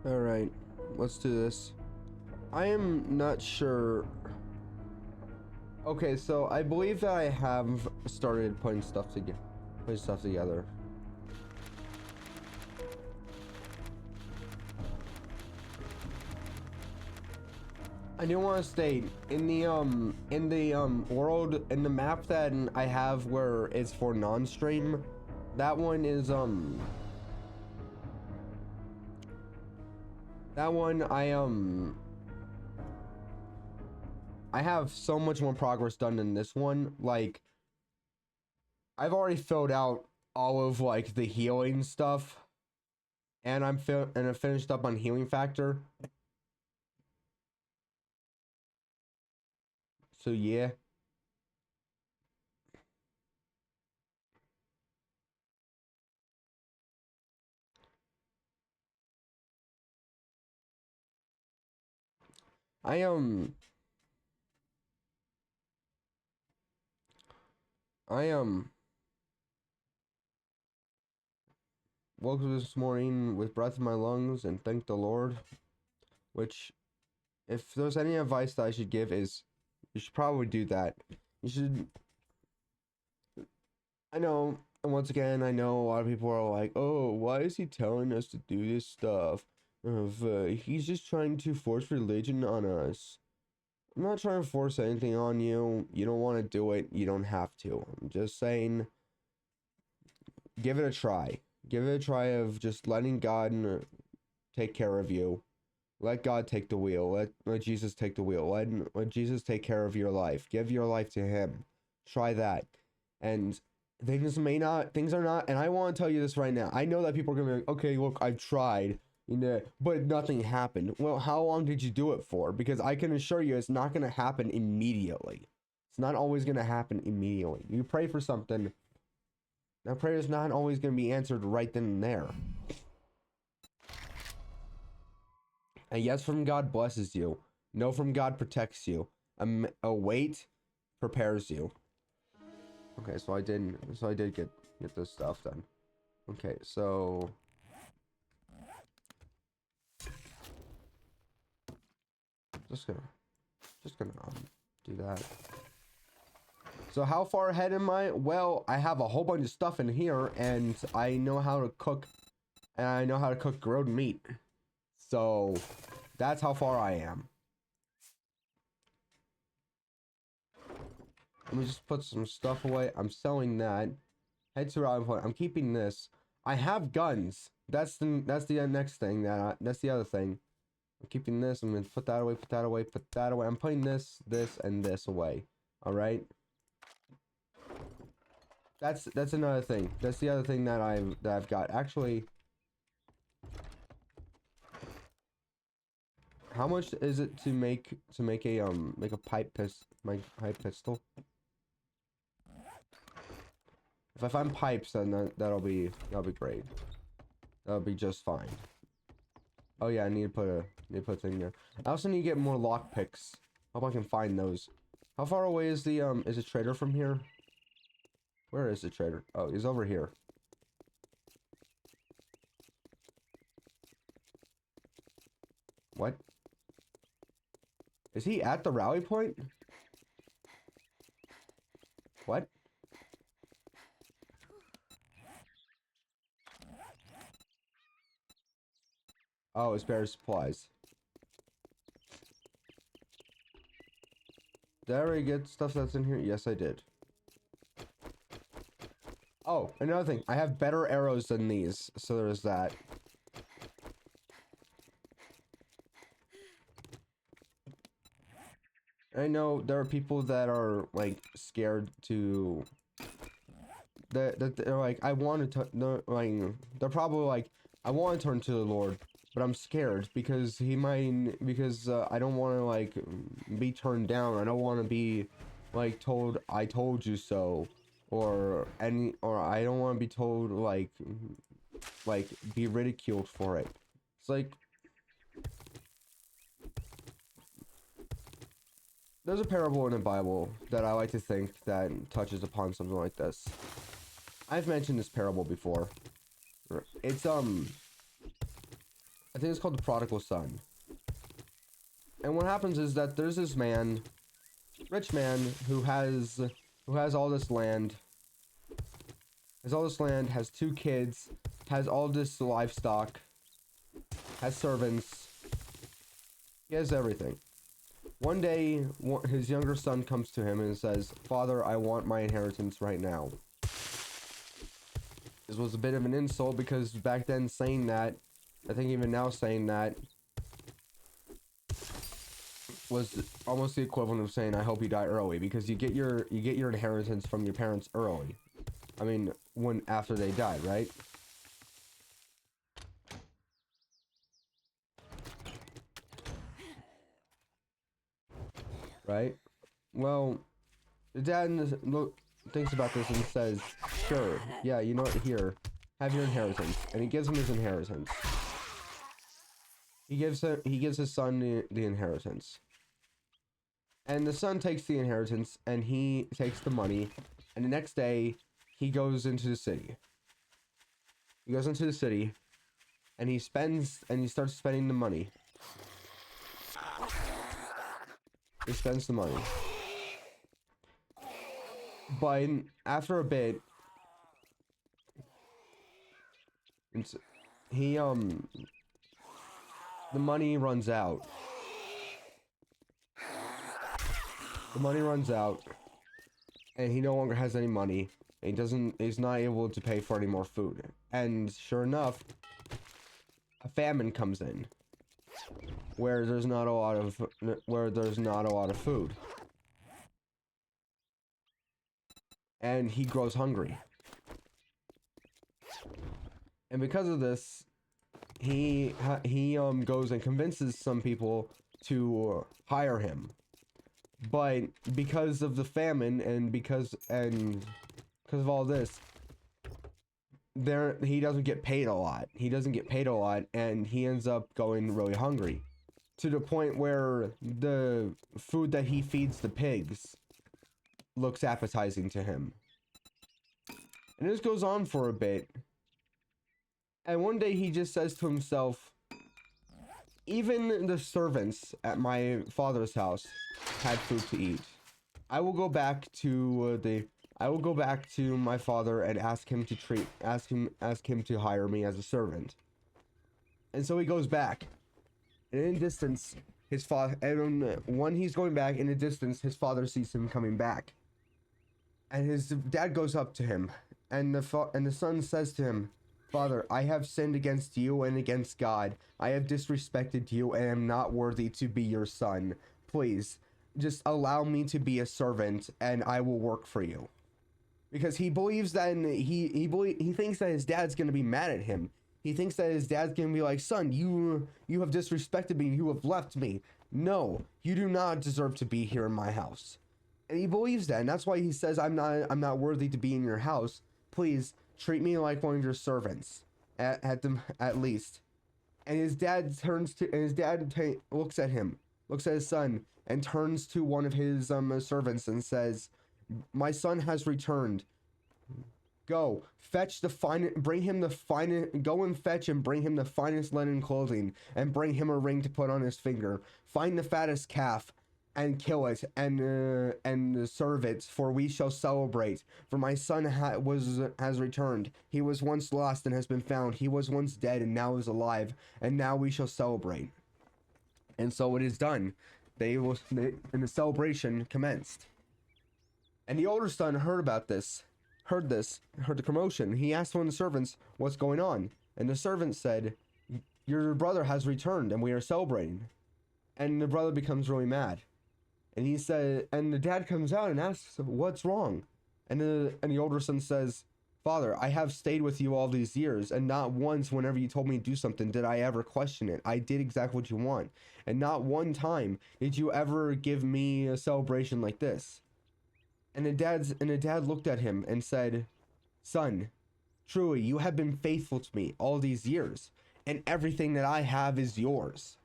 All right, let's do this. I am not sure. Okay, so I believe that I have started putting stuff together. I do want to state in the world in the map that I have where it's for non-stream, that one is that one I have so much more progress done than this one. Like, I've already filled out all of like the healing stuff, and I finished up on healing factor. So yeah. I woke up this morning with breath in my lungs and thanked the Lord. Which, if there's any advice that I should give, is you should probably do that. You should. I know, and once again, I know a lot of people are like, "Oh, why is he telling us to do this stuff? He's just trying to force religion on us." I'm not trying to force anything on you. You don't want to do it, you don't have to. I'm just saying, give it a try. Give it a try of just letting God take care of you. Let God take the wheel. Let Jesus take the wheel. Let Jesus take care of your life. Give your life to him. Try that. And things are not, and I want to tell you this right now. I know that people are going to be like, okay, look, I've tried, but nothing happened. Well, how long did you do it for? Because I can assure you it's not going to happen immediately. It's not always going to happen immediately. You pray for something. That prayer is not always going to be answered right then and there. A yes from God blesses you. No from God protects you. A wait prepares you. Okay, so I did get this stuff done. Okay, so just gonna do that. So how far ahead am I? Well, I have a whole bunch of stuff in here, and I know how to cook, and I know how to cook grilled meat. So that's how far I am. Let me just put some stuff away. I'm selling that. Head to routing point. I'm keeping this. I have guns. That's the next thing. That's the other thing. I'm keeping this. I'm gonna put that away. Put that away. Put that away. I'm putting this, and this away. All right. That's another thing. That's the other thing that I've got. Actually, how much is it to make a pipe pistol? If I find pipes, then that'll be great. That'll be just fine. Oh yeah, I need to put a thing there. I also need to get more lockpicks. Hope I can find those. How far away is the trader from here? Where is the trader? Oh, he's over here. What? Is he at the rally point? What? Oh, it's better supplies. Did I already get stuff that's in here? Yes, I did. Oh, another thing. I have better arrows than these, so there's that. I know there are people that are, like, scared to... That they're like, I want to... They're probably like, I want to turn to the Lord, but I'm scared because he might... Because I don't want to, like, be turned down. I don't want to be, like, told, I told you so. Or I don't want to be told, like, be ridiculed for it. It's like... There's a parable in the Bible that I like to think that touches upon something like this. I've mentioned this parable before. It's I think it's called The Prodigal Son. And what happens is that there's this man, rich man, who has all this land. Has 2 kids, has all this livestock, has servants. He has everything. One day, his younger son comes to him and says, "Father, I want my inheritance right now." This was a bit of an insult because back then saying that, I think even now saying that, was almost the equivalent of saying, "I hope you die early," because you get your inheritance from your parents early. I mean, after they died, right? Right? Well, the dad thinks about this and says, "Sure, yeah, you know what, here, have your inheritance." And he gives him his inheritance. He gives his son the inheritance. And the son takes the inheritance and he takes the money, and the next day he goes into the city. And he starts spending the money. He spends the money. But after a bit, the money runs out. And he no longer has any money. And he's not able to pay for any more food. And sure enough, a famine comes in where there's not a lot of food. And he grows hungry. And because of this, he goes and convinces some people to hire him. But because of the famine and because of all this, he doesn't get paid a lot. And he ends up going really hungry, to the point where the food that he feeds the pigs looks appetizing to him. And this goes on for a bit. And one day he just says to himself, "Even the servants at my father's house had food to eat. I will go back to my father and ask him to hire me as a servant." And so he goes back. And in the distance, when he's going back, in the distance, his father sees him coming back. And his dad goes up to him, and the son says to him, "Father, I have sinned against you and against God. I have disrespected you and am not worthy to be your son. Please, just allow me to be a servant and I will work for you." Because he believes that he thinks that his dad's going to be mad at him. He thinks that his dad's going to be like, "Son, you have disrespected me. You have left me. No, you do not deserve to be here in my house." And he believes that, and that's why he says, I'm not worthy to be in your house. Please treat me like one of your servants, at least." And his dad looks at his son, and turns to one of his servants and says, "My son has returned. Go fetch bring him the finest linen clothing, and bring him a ring to put on his finger. Find the fattest calf and kill it, and serve it, for we shall celebrate. For my son has returned. He was once lost and has been found. He was once dead and now is alive, and now we shall celebrate." And so it is done. And the celebration commenced. And the older son heard the commotion. He asked one of the servants, "What's going on?" And the servant said, "Your brother has returned and we are celebrating." And the brother becomes really mad. And the dad comes out and asks, "What's wrong?" And the older son says, "Father, I have stayed with you all these years, and not once whenever you told me to do something did I ever question it. I did exactly what you want. And not one time did you ever give me a celebration like this." And the dad looked at him and said, "Son, truly you have been faithful to me all these years, and everything that I have is yours.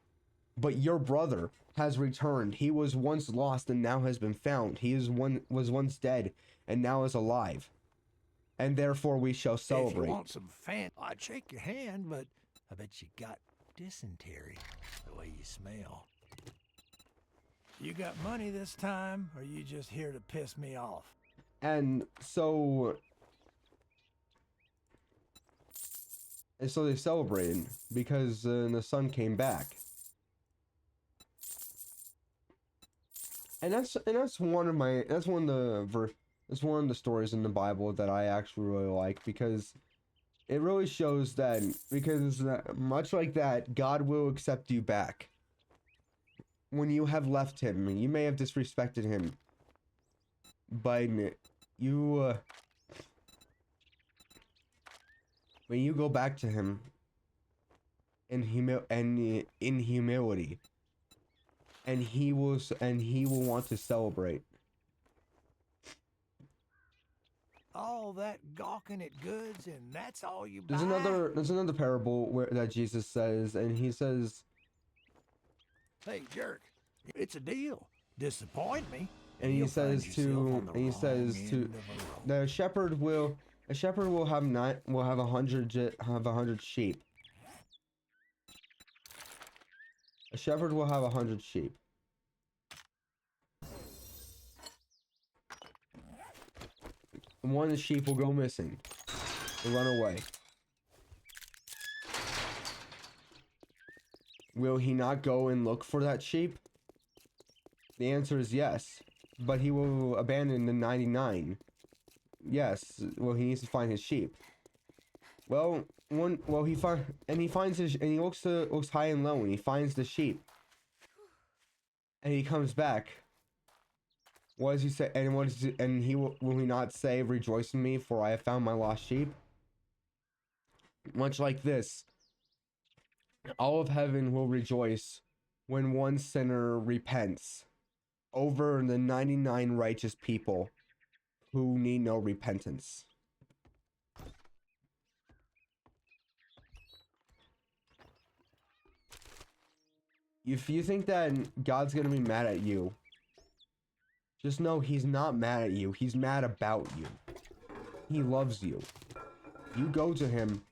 But your brother has returned. He was once lost and now has been found. He was once dead and now is alive. And therefore we shall celebrate." If you want some fan, I'd shake your hand, but I bet you got dysentery, the way you smell. You got money this time, or you just here to piss me off? And so they celebrated because the son came back. And that's one of the stories in the Bible that I actually really like, because it really shows that, because much like that, God will accept you back. When you have left him, you may have disrespected him, but you when you go back to him in humility, and he will want to celebrate. All that gawking at goods, and that's all you buy? There's another parable that Jesus says, and he says, "Hey, jerk, it's a deal. Disappoint me, and he says to the shepherd will have 100 sheep. A shepherd will have 100 sheep. One sheep will go missing and run away. Will he not go and look for that sheep? The answer is yes, but he will abandon the 99. Yes, well, he needs to find his sheep. Well, he looks high and low, and he finds the sheep, and he comes back. What does he say? And will he not say, "Rejoice in me, for I have found my lost sheep"? Much like this, all of heaven will rejoice when one sinner repents over the 99 righteous people who need no repentance. If you think that God's gonna be mad at you, just know he's not mad at you. He's mad about you. He loves you. You go to him.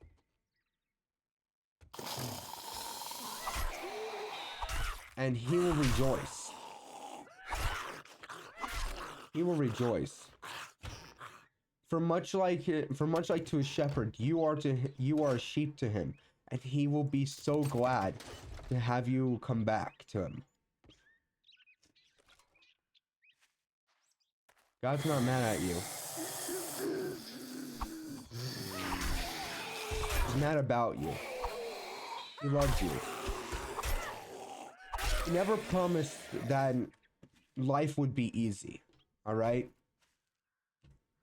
And he will rejoice. He will rejoice. For much like to a shepherd, you are a sheep to him, and he will be so glad to have you come back to him. God's not mad at you. He's mad about you. He loves you. He never promised that life would be easy. All right?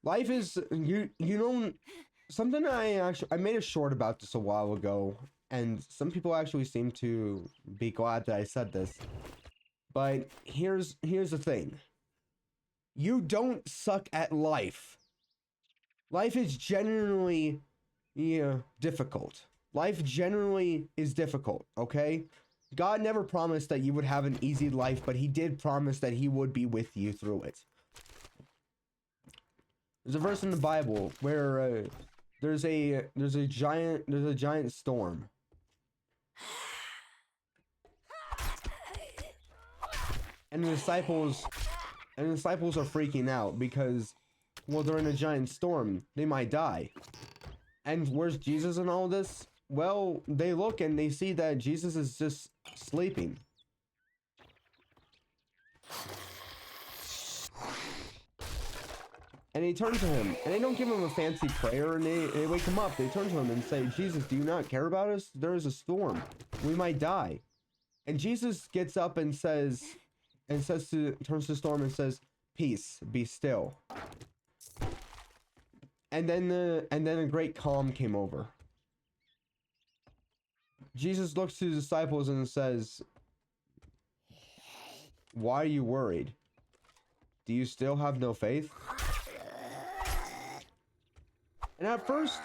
Life is, you know, something I made a short about this a while ago, and some people actually seem to be glad that I said this. But here's the thing. You don't suck at life. Life is genuinely difficult. Life generally is difficult, okay? God never promised that you would have an easy life, but he did promise that he would be with you through it. There's a verse in the Bible where there's a giant storm. And the disciples are freaking out because, well, they're in a giant storm. They might die. And where's Jesus in all this? Well, they look and they see that Jesus is just sleeping. And they turn to him, and they don't give him a fancy prayer, and they wake him up. They turn to him and say, "Jesus, do you not care about us? There is a storm. We might die." And Jesus gets up and turns to the storm and says, "Peace, be still." And then a great calm came over. Jesus looks to the disciples and says, "Why are you worried? Do you still have no faith?" And at first,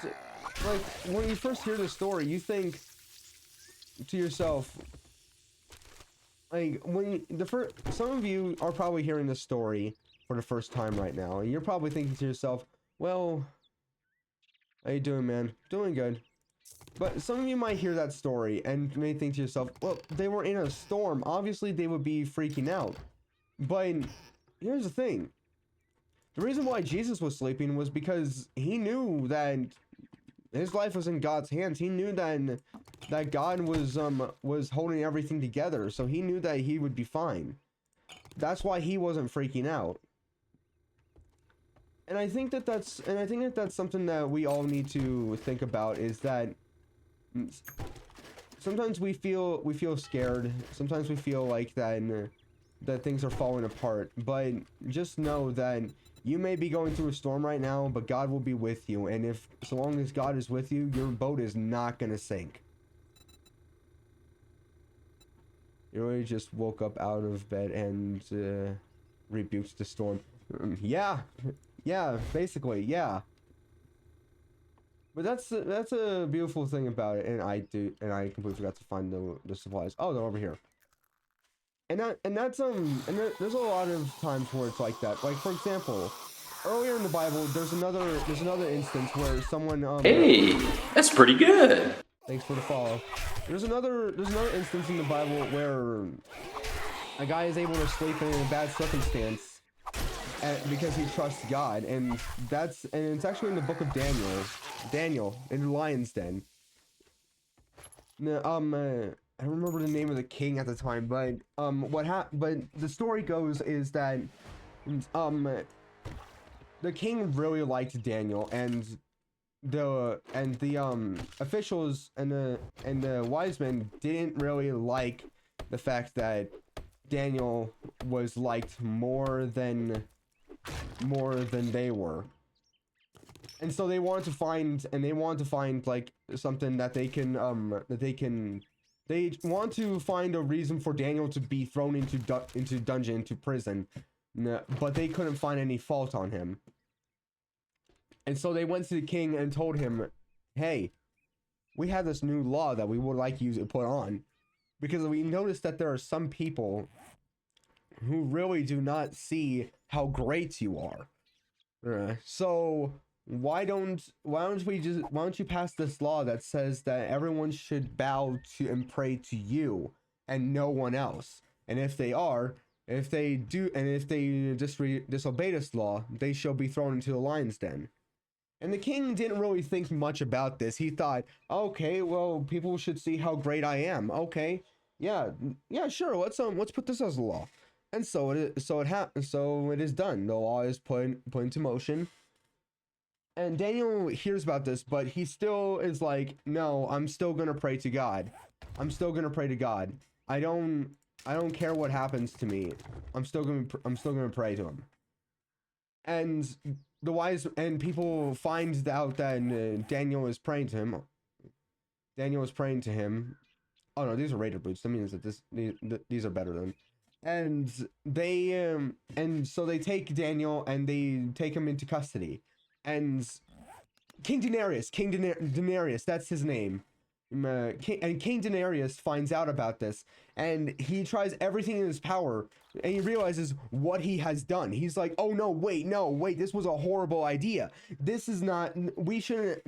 like, when you first hear the story, you think to yourself, like, some of you are probably hearing this story for the first time right now, and you're probably thinking to yourself, "Well, how you doing, man?" "Doing good." But some of you might hear that story and may think to yourself, well, they were in a storm. Obviously, they would be freaking out. But here's the thing. The reason why Jesus was sleeping was because he knew that his life was in God's hands. He knew that God was holding everything together. So he knew that he would be fine. That's why he wasn't freaking out. And I think that that's something that we all need to think about, is that sometimes we feel scared. Sometimes we feel like that things are falling apart. But just know that you may be going through a storm right now, but God will be with you. And so long as God is with you, your boat is not gonna sink. You really just woke up out of bed and rebuked the storm. Yeah, basically, yeah. But that's a beautiful thing about it, and I completely forgot to find the supplies. Oh, they're over here. And there's a lot of times where it's like that. Like, for example, earlier in the Bible, there's another instance where someone Hey, that's pretty good. Thanks for the follow. There's another instance in the Bible where a guy is able to sleep in a bad circumstance because he trusts God, and it's actually in the book of Daniel in the lion's den. I don't remember the name of the king at the time, but but the story goes is that the king really liked Daniel, and the officials and the wise men didn't really like the fact that Daniel was liked more than they were. And so they wanted to find like something that they want to find a reason for Daniel to be thrown into prison, but they couldn't find any fault on him. And so they went to the king and told him, hey, we have this new law that we would like you to put on, because we noticed that there are some people who really do not see how great you are. So why don't you pass this law that says that everyone should bow to and pray to you and no one else? And if they disobey this law, they shall be thrown into the lion's den. And the king didn't really think much about this. He thought, okay, well, people should see how great I am. Okay, yeah, sure. Let's put this as a law. And so it is done. The law is put into motion. And Daniel hears about this, but he still is like, no, I'm still gonna pray to God. I'm still gonna pray to God. I don't care what happens to me. I'm still gonna pray to him. And the wise and people find out that Daniel is praying to him. Daniel is praying to him. Oh no, these are Raider boots. That means that these are better than. And so they take Daniel and they take him into custody. And King Denarius, that's his name. King Denarius finds out about this, and he tries everything in his power, and he realizes what he has done. He's like, oh no, wait, this was a horrible idea. This is not, we shouldn't,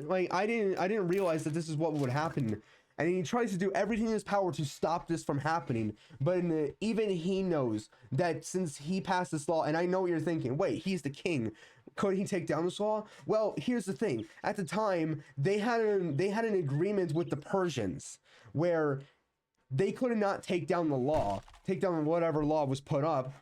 I didn't realize that this is what would happen. And he tries to do everything in his power to stop this from happening. But even he knows that since he passed this law, and I know what you're thinking, wait, he's the king. Could he take down this law? Well, here's the thing. At the time, they had an agreement with the Persians where they could not take down the law, take down whatever law was put up,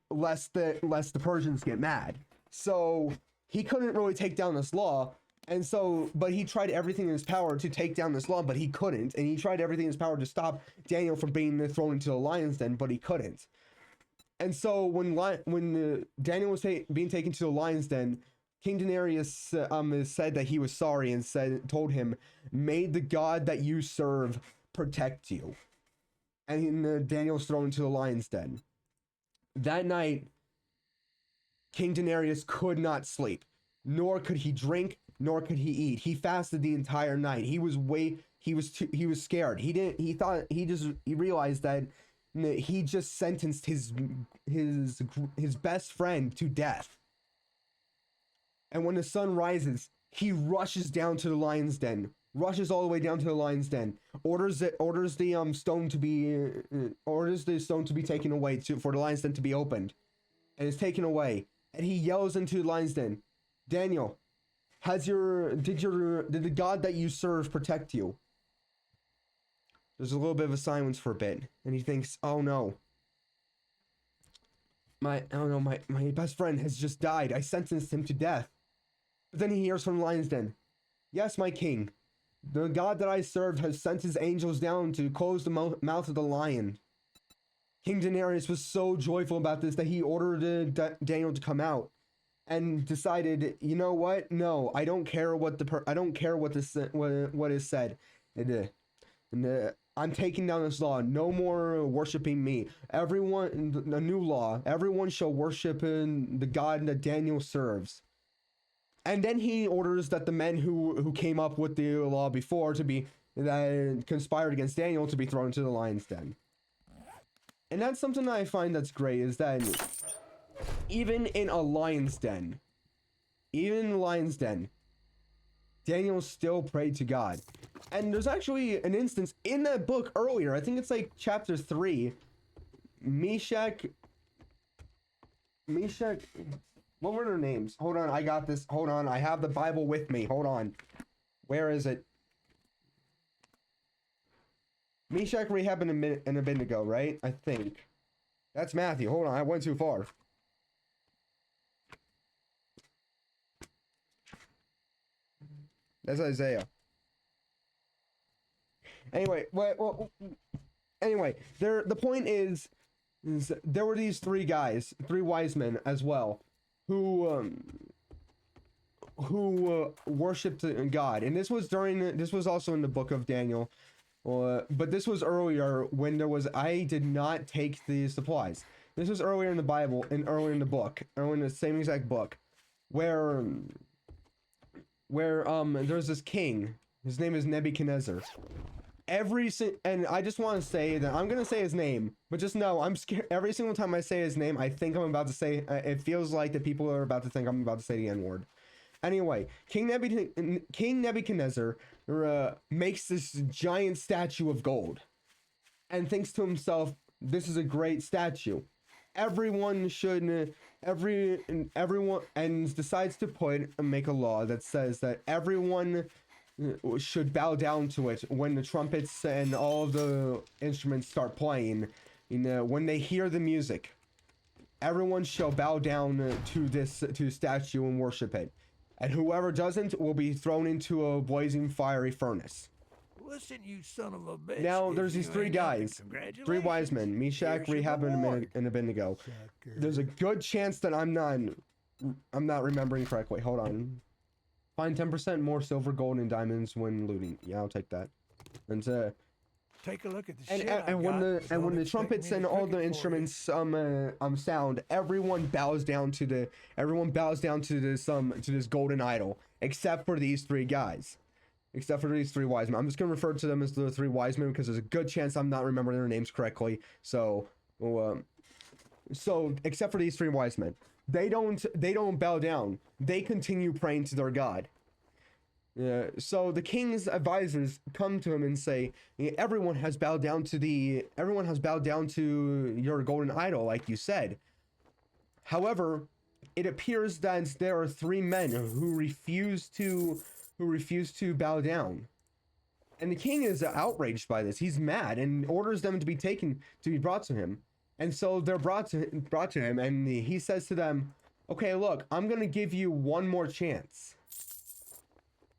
lest the Persians get mad. So he couldn't really take down this law. And so, but he tried everything in his power to take down this law, but he couldn't. And he tried everything in his power to stop Daniel from being thrown into the lion's den, but he couldn't. And so when Daniel was being taken to the lion's den, King Denarius said that he was sorry and told him, may the God that you serve protect you. And Daniel was thrown into the lion's den. That night, King Denarius could not sleep, nor could he drink, nor could he eat. He fasted the entire night. He was scared. He realized that he just sentenced his best friend to death. And when the sun rises, he rushes down to the lion's den rushes all the way down to the lion's den, orders the stone to be taken away for the lion's den to be opened, and it's taken away. And he yells into the lion's den, Daniel, did the God that you serve protect you? There's a little bit of a silence for a bit, and he thinks, oh no. My best friend has just died. I sentenced him to death. But then he hears from the lion's den, yes, my king. The God that I served has sent his angels down to close the mouth of the lion. King Daenerys was so joyful about this that he ordered Daniel to come out, and decided, you know what? No, I don't care what what is said. I'm taking down this law. No more worshiping me. Everyone, a new law. Everyone shall worship in the God that Daniel serves. And then he orders that the men who came up with the law before to be that conspired against Daniel to be thrown into the lion's den. And that's something that I find that's great, is that even in a lion's den, Daniel still prayed to God. And there's actually an instance in that book earlier, I think it's like chapter 3, Meshach, what were their names? Hold on, I got this. Hold on, I have the Bible with me. Hold on. Where is it? Meshach, Rahab, and Abednego, right? I think. That's Matthew. Hold on, I went too far. That's Isaiah. Anyway, the point is there were these three guys, three wise men as well, who worshipped God, and this was also in the book of Daniel, but this was earlier when I did not take the supplies. This was earlier in the Bible and earlier in the book, or in the same exact book, where there's this king. His name is Nebuchadnezzar. And I just want to say that I'm gonna say his name, but just know I'm scared. Every single time I say his name, I think I'm about to say. It feels like that people are about to think I'm about to say the N-word. Anyway, King Nebuchadnezzar makes this giant statue of gold, and thinks to himself, "This is a great statue. Everyone should." Everyone, and decides to make a law that says that everyone should bow down to it when the trumpets and all of the instruments start playing. When they hear the music, everyone shall bow down to the statue and worship it, and whoever doesn't will be thrown into a blazing fiery furnace. Listen, you son of a bitch. Now there's these three guys, three wise men, Meshach, Rahab, and Abednego. There's a good chance that I'm not remembering correctly. Hold on. Find 10% more silver, gold, and diamonds when looting. Yeah, I'll take that. And take a look at the shit and when the trumpets and all the instruments sound, everyone bows down to this golden idol, except for these three guys. Except for these three wise men. I'm just gonna refer to them as the three wise men because there's a good chance I'm not remembering their names correctly. So except for these three wise men, they don't bow down. They continue praying to their God. So the king's advisors come to him and say, everyone has bowed down to your golden idol, like you said. However, it appears that there are three men who refuse to bow down. And the king is outraged by this. He's mad and orders them to be brought to him. And so they're brought to him, and he says to them, okay, look, I'm going to give you one more chance.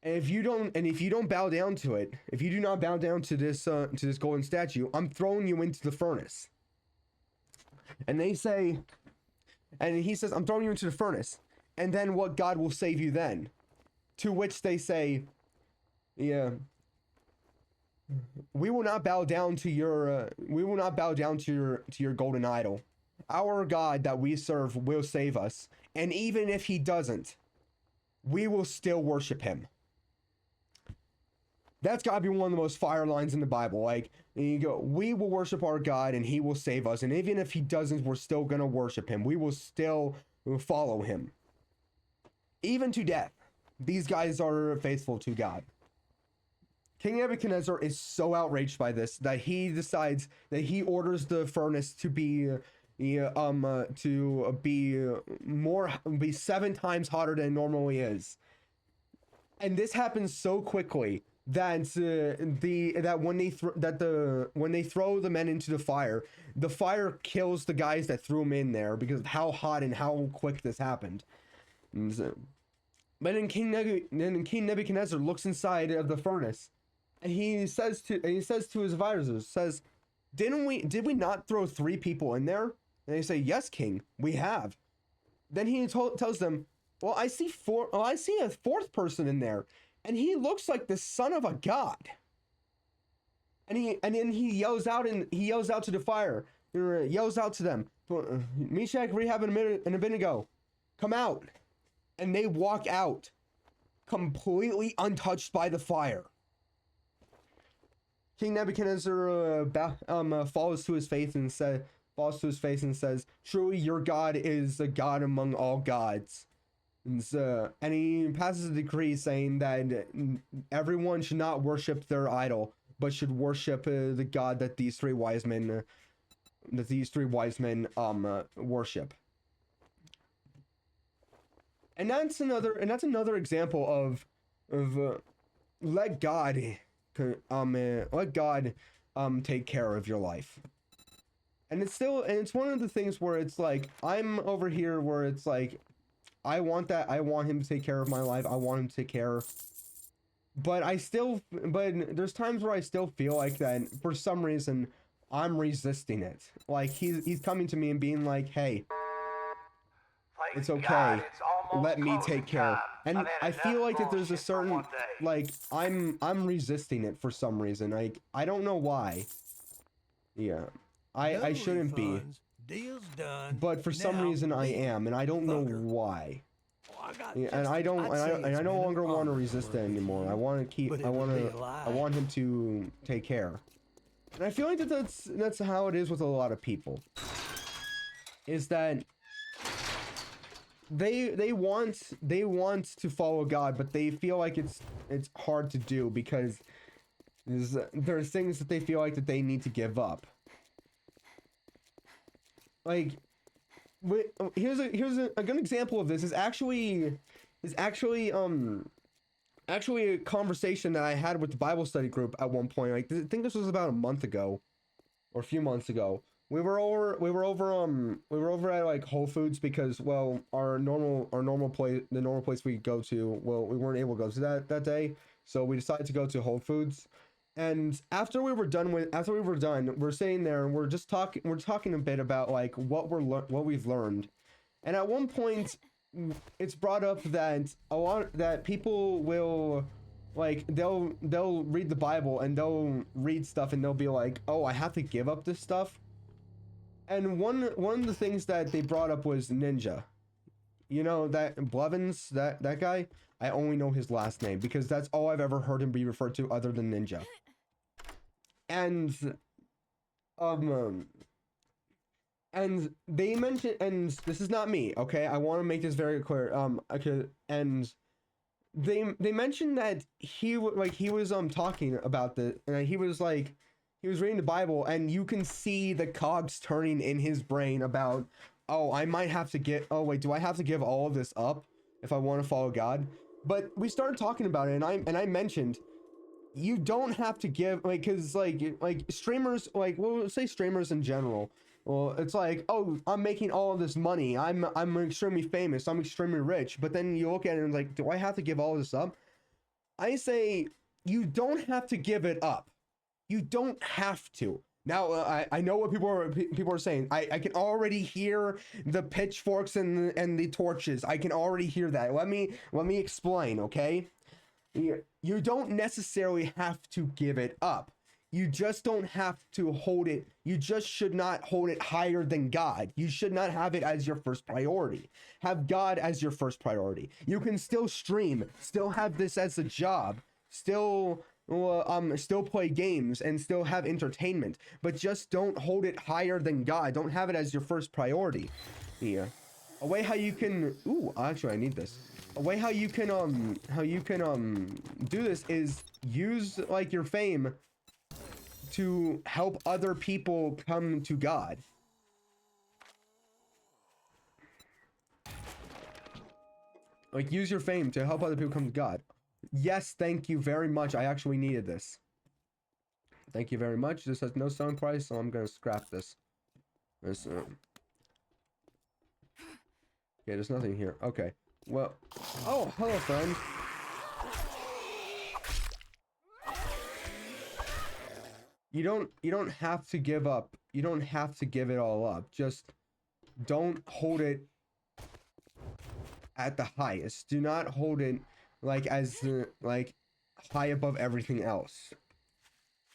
And if you don't bow down to it, if you do not bow down to this golden statue, I'm throwing you into the furnace. And he says, I'm throwing you into the furnace. And then what God will save you then? To which they say, yeah, we will not bow down to your golden idol. Our God that we serve will save us, and even if he doesn't, we will still worship him. That's gotta be one of the most fire lines in the Bible. Like, you go, we will worship our God and he will save us, and even if he doesn't, we're still gonna worship him. We will still follow him, even to death. These guys are faithful to God. King Nebuchadnezzar is so outraged by this that he decides that he orders the furnace to be be 7 times hotter than it normally is. And this happens so quickly that when they throw the men into the fire kills the guys that threw them in there because of how hot and how quick this happened. But then King Nebuchadnezzar looks inside of the furnace, and he says to his advisors, did we not throw 3 people in there? And they say, yes, King, we have. Then he tells them, well, I see a 4th person in there, and he looks like the son of a god. And then he yells out to the fire, yells out to them, Meshach, Rahab, and Abednego, come out. And they walk out, completely untouched by the fire. King Nebuchadnezzar falls to his face and says, truly your God is a God among all gods. And he passes a decree saying that everyone should not worship their idol, but should worship the God that these 3 wise men worship. And that's another example of let God take care of your life. And it's one of the things where it's like, I'm over here where it's like, I want him to take care of my life. I want him to take care. But there's times where I still feel like that for some reason I'm resisting it. Like he's coming to me and being like, hey, it's okay. Let me take care. And I feel like that there's a certain, like, I'm resisting it for some reason. Like, I don't know why. Yeah. I shouldn't be. Deal's done. But for some reason I am, and I don't know why. Yeah, and I no longer want to resist it anymore. I want him to take care. And I feel like that's how it is with a lot of people. Is that they want to follow God, but they feel like it's hard to do because there's things that they feel like that they need to give up. Like, here's a good example of this is actually a conversation that I had with the Bible study group at one point. Like, I think this was about a month ago or a few months ago. We were over at like Whole Foods because, well, the normal place we go to, well, we weren't able to go to that day, so we decided to go to Whole Foods. And after we were done, we're sitting there and we're talking a bit about like what we've learned. And at one point it's brought up that people will, like, they'll read the Bible and they'll read stuff and they'll be like, oh, I have to give up this stuff. And one of the things that they brought up was Ninja. You know, that Blevins, that guy? I only know his last name because that's all I've ever heard him be referred to other than Ninja. And and they mentioned, and this is not me, okay? I want to make this very clear. Okay, and they mentioned that he was talking about and he was reading the Bible, and you can see the cogs turning in his brain about, oh, I might have to do I have to give all of this up if I want to follow God? But we started talking about it, and I mentioned, you don't have to give, like, because like streamers, like, we'll say streamers in general. Well, it's like, oh, I'm making all of this money. I'm extremely famous. I'm extremely rich. But then you look at it and like, do I have to give all of this up? I say, you don't have to give it up. You don't have to. Now, I know what people are saying. I can already hear the pitchforks and the torches. I can already hear that. Let me explain, okay? You don't necessarily have to give it up. You just don't have to hold it. You just should not hold it higher than God. You should not have it as your first priority. Have God as your first priority. You can still stream, still have this as a job, still play games and still have entertainment, but just don't hold it higher than God. Don't have it as your first priority. Yeah. A way how you can, ooh, actually I need this. a way how you can do this is use like your fame to help other people come to God. Like, use your fame to help other people come to God. Yes, thank you very much. I actually needed this. Thank you very much. This has no selling price, so I'm gonna scrap this. This, okay, there's nothing here. Okay. Well, oh, hello, friend. You don't have to give up. You don't have to give it all up. Just don't hold it at the highest. Do not hold it like as like high above everything else.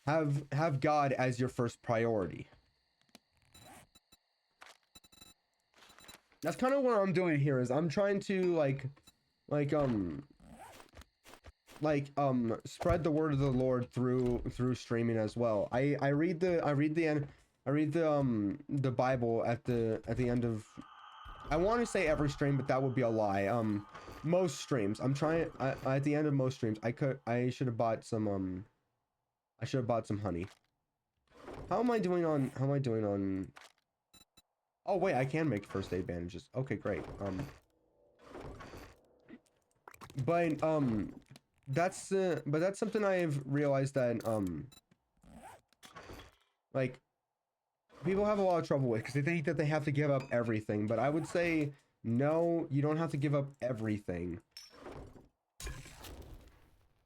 Have God as your first priority. That's kind of what I'm doing here. Is I'm trying to spread the word of the Lord through streaming as well. I read the Bible at the end of, I want to say every stream, but that would be a lie. Most streams. I'm trying at the end of most streams. I should have bought some honey. How am I doing on Oh wait, I can make first aid bandages. Okay, great. But that's something I've realized that like people have a lot of trouble with, because they think that they have to give up everything. But I would say no, you don't have to give up everything.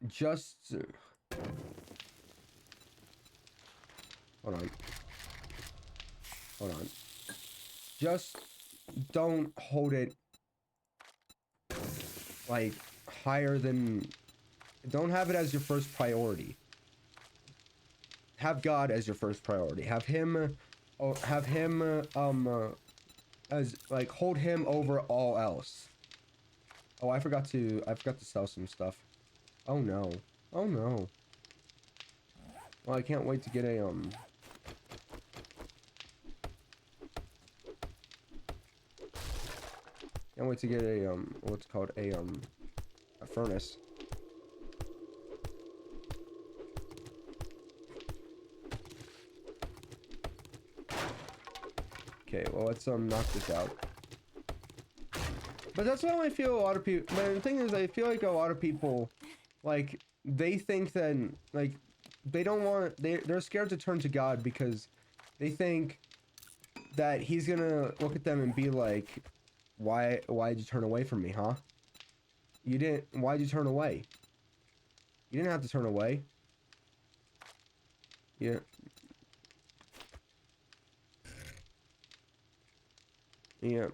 Just hold on. Just don't hold it like higher than, don't have it as your first priority. Have God as your first priority. Have him as like, hold him over all else. Oh, I forgot to sell some stuff. Oh no. Oh no. Well, I can't wait to get a can't wait to get a what's called a furnace. Okay, well, let's knock this out. But that's why I feel a lot of people, but the thing is, I feel like a lot of people, like, they think that, like, they don't want, they're scared to turn to God because they think that he's gonna look at them and be like, why'd you turn away from me, huh? Why'd you turn away? You didn't have to turn away. Yeah. Yeah.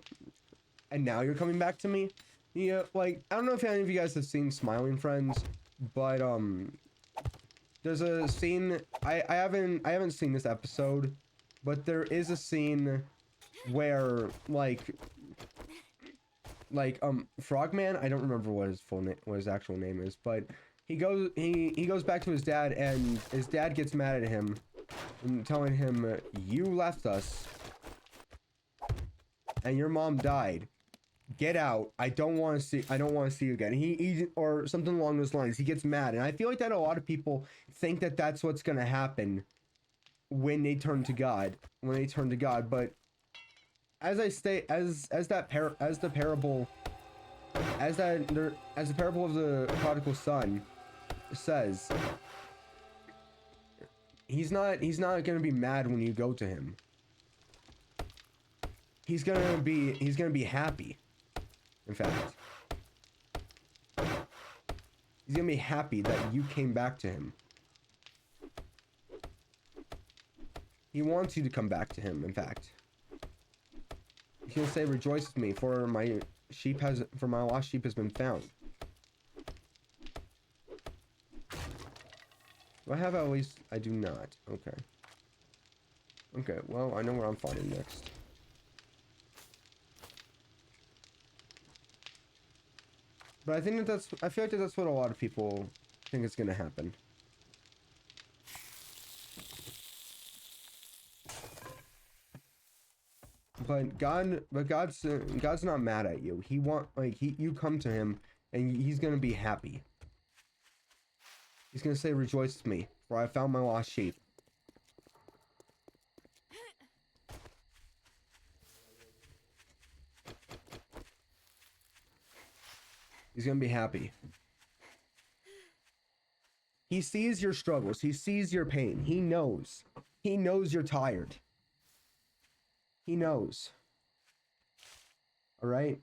And now you're coming back to me? Yeah, like, I don't know if any of you guys have seen Smiling Friends, but, there's a scene, I haven't seen this episode, but there is a scene where, Frogman, I don't remember what his actual name is, but he goes back to his dad, and his dad gets mad at him and telling him, you left us and your mom died. Get out. I don't want to see you again. He or something along those lines. He gets mad, and I feel like that a lot of people think that that's what's going to happen when they turn to God. But as I state, as the parable of the prodigal son says, he's not going to be mad when you go to him. He's going to be happy. In fact, he's going to be happy that you came back to him. He wants you to come back to him, in fact. He's going to say, rejoice with me, for my lost sheep has been found. Do I have at least? I do not. Okay. Okay, well, I know where I'm fighting next. But I think that I feel like that's what a lot of people think is going to happen. But God's not mad at you. You come to him and he's gonna be happy. He's gonna say, "Rejoice with me, for I found my lost sheep." He's gonna be happy. He sees your struggles. He sees your pain. He knows. He knows you're tired. He knows. All right?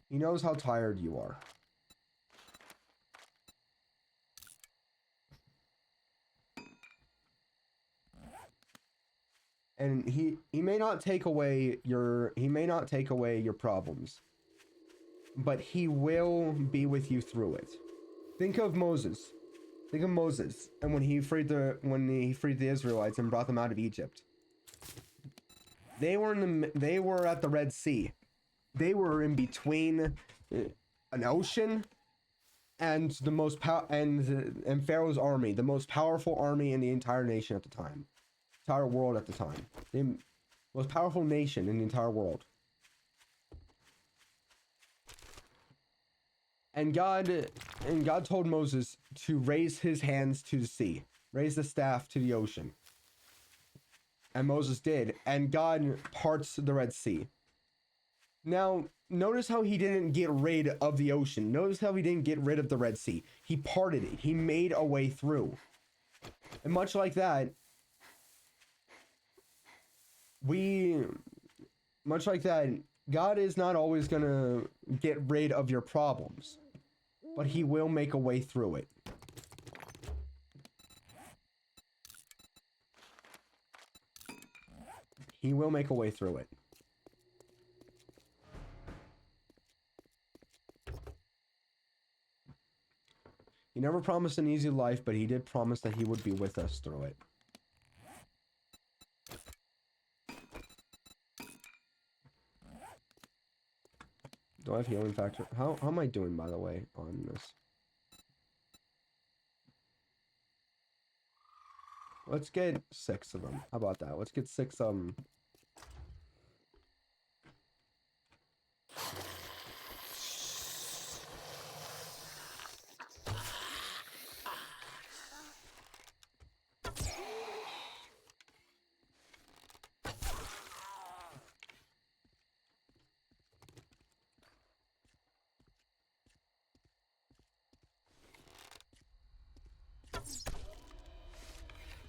He knows how tired you are. And he may not take away your problems, but he will be with you through it. Think of Moses. Think of Moses and when he freed the Israelites and brought them out of Egypt. They were at the Red Sea. They were in between an ocean and and Pharaoh's army, the most powerful army in the entire nation at the time. Entire world at the time. The most powerful nation in the entire world. And God told Moses to raise his hands to the sea, raise the staff to the ocean. And Moses did, and God parts the Red Sea. Now, notice how he didn't get rid of the ocean. Notice how he didn't get rid of the Red Sea. He parted it. He made a way through. And much like that, God is not always going to get rid of your problems, but he will make a way through it. He will make a way through it. He never promised an easy life, but he did promise that he would be with us through it. Do I have healing factor? How am I doing, by the way, on this? Let's get 6 of them. How about that? Let's get 6 of them.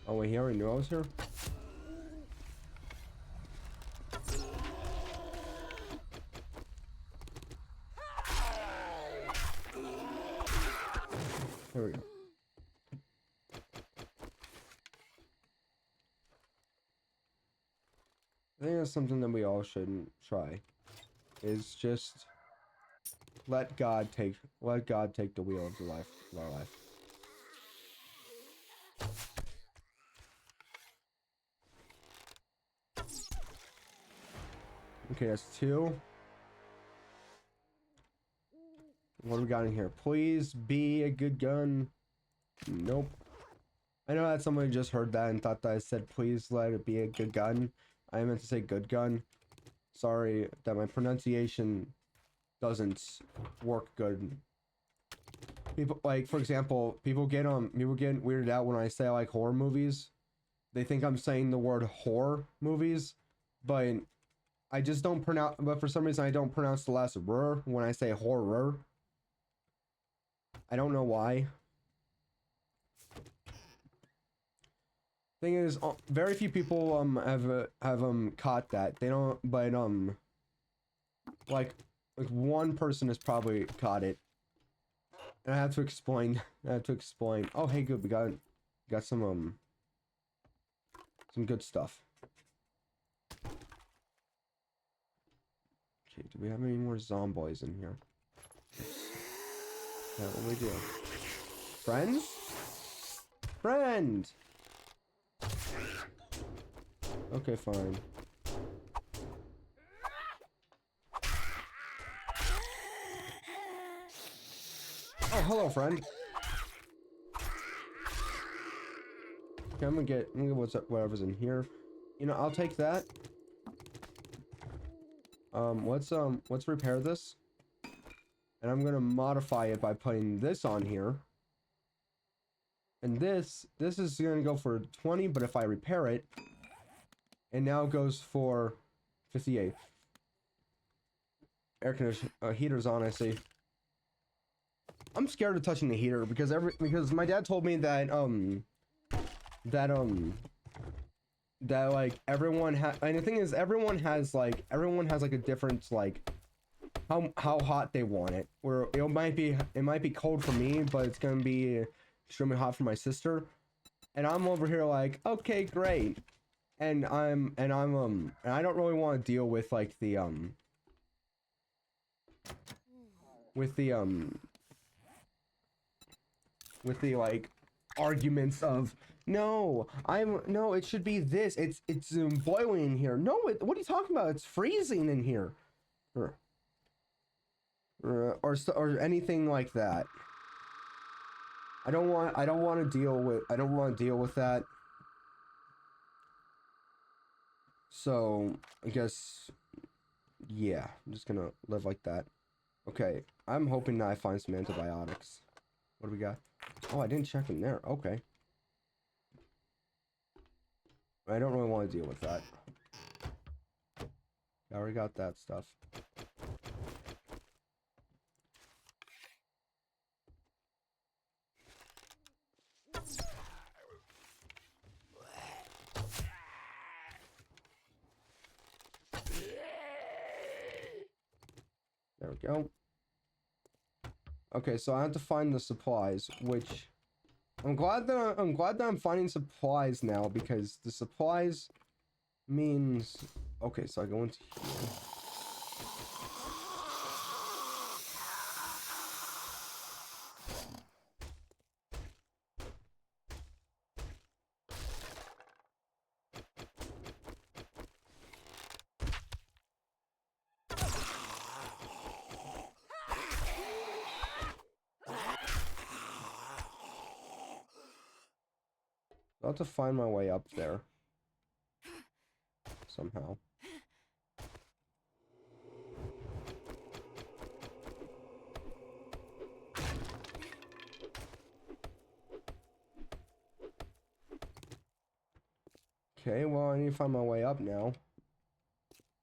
Oh wait, he already knew I was here? There we go. I think that's something that we all should try. Is just let God take the wheel of our life. Okay, that's 2. What do we got in here? Please be a good gun. Nope. I know that somebody just heard that and thought that I said please let it be a good gun. I meant to say good gun. Sorry that my pronunciation doesn't work good. People, like, for example, people get weirded out when I say I like horror movies. They think I'm saying the word horror movies, but I just don't pronounce, but for some reason I don't pronounce the last "r" when I say horror. I don't know why. Thing is, very few people have caught that. They don't, but like one person has probably caught it. And I have to explain. Oh, hey, good. We got some good stuff. Okay, do we have any more zomboys in here? Yeah, what do we do? Friends? Friend! Okay, fine. Oh, hello, friend. Okay, I'm gonna get whatever's in here. You know, I'll take that. Let's repair this. And I'm gonna modify it by putting this on here. And this is gonna go for 20, but if I repair it, it now goes for 58. Air conditioner heater's on, I see. I'm scared of touching the heater because my dad told me that that like everyone and the thing is everyone has like a different like how hot they want it. Where it might be cold for me, but it's gonna be extremely hot for my sister. And I'm over here like, okay, great. And I don't really want to deal with like the like arguments of no, it should be this. It's boiling in here. No, what are you talking about? It's freezing in here. Or anything like that. I don't want to deal with that. So, I guess yeah, I'm just gonna live like that. Okay, I'm hoping that I find some antibiotics. What do we got? Oh, I didn't check in there. Okay. I don't really want to deal with that. I already got that stuff. There we go. Okay, so I have to find the supplies, which I'm glad that I'm finding supplies now, because the supplies means okay, so I go into here. I'll have to find my way up there somehow. Okay, well, I need to find my way up now.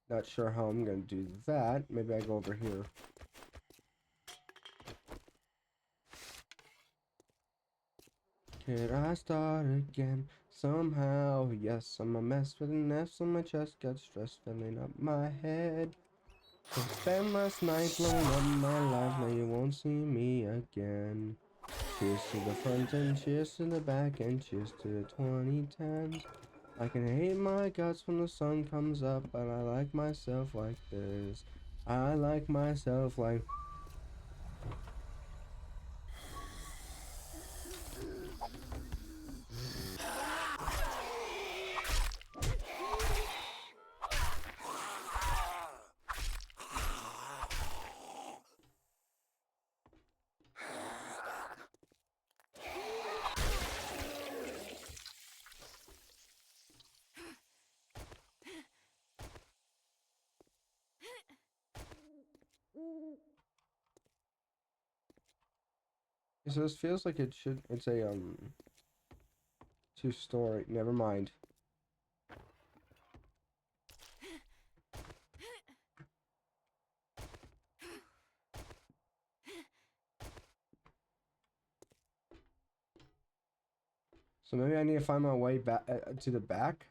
Not sure how I'm gonna do that. Maybe I go over here. Could I start again somehow? Yes, I'm a mess with an S on my chest. Got stress filling up my head. I spent last night blowing up my life. Now you won't see me again. Cheers to the front and cheers to the back and cheers to the 2010s. I can hate my guts when the sun comes up, but I like myself like this. I like myself like... So this feels like it's a two-story, never mind. So maybe I need to find my way back to the back.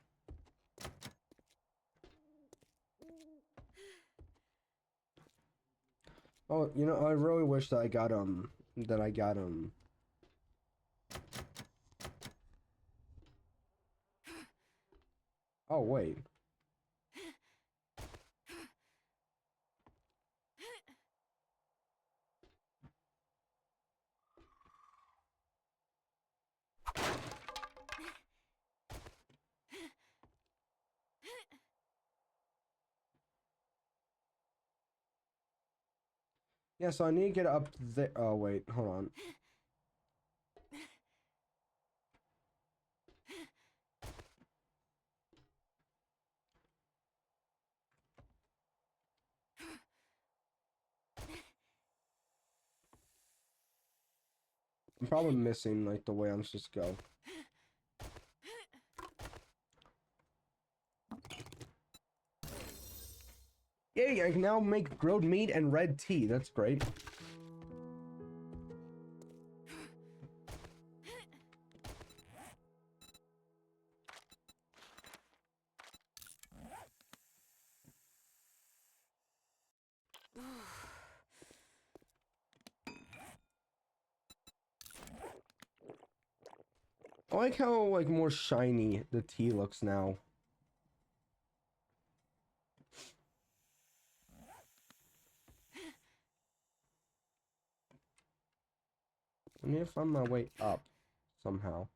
Oh, you know, I really wish that I got oh wait. Yeah, so I need to get up there. Oh wait, hold on. I'm probably missing like the way I'm supposed to go. Yay, I can now make grilled meat and red tea. That's great. I like how like more shiny the tea looks now. I need to find my way up somehow.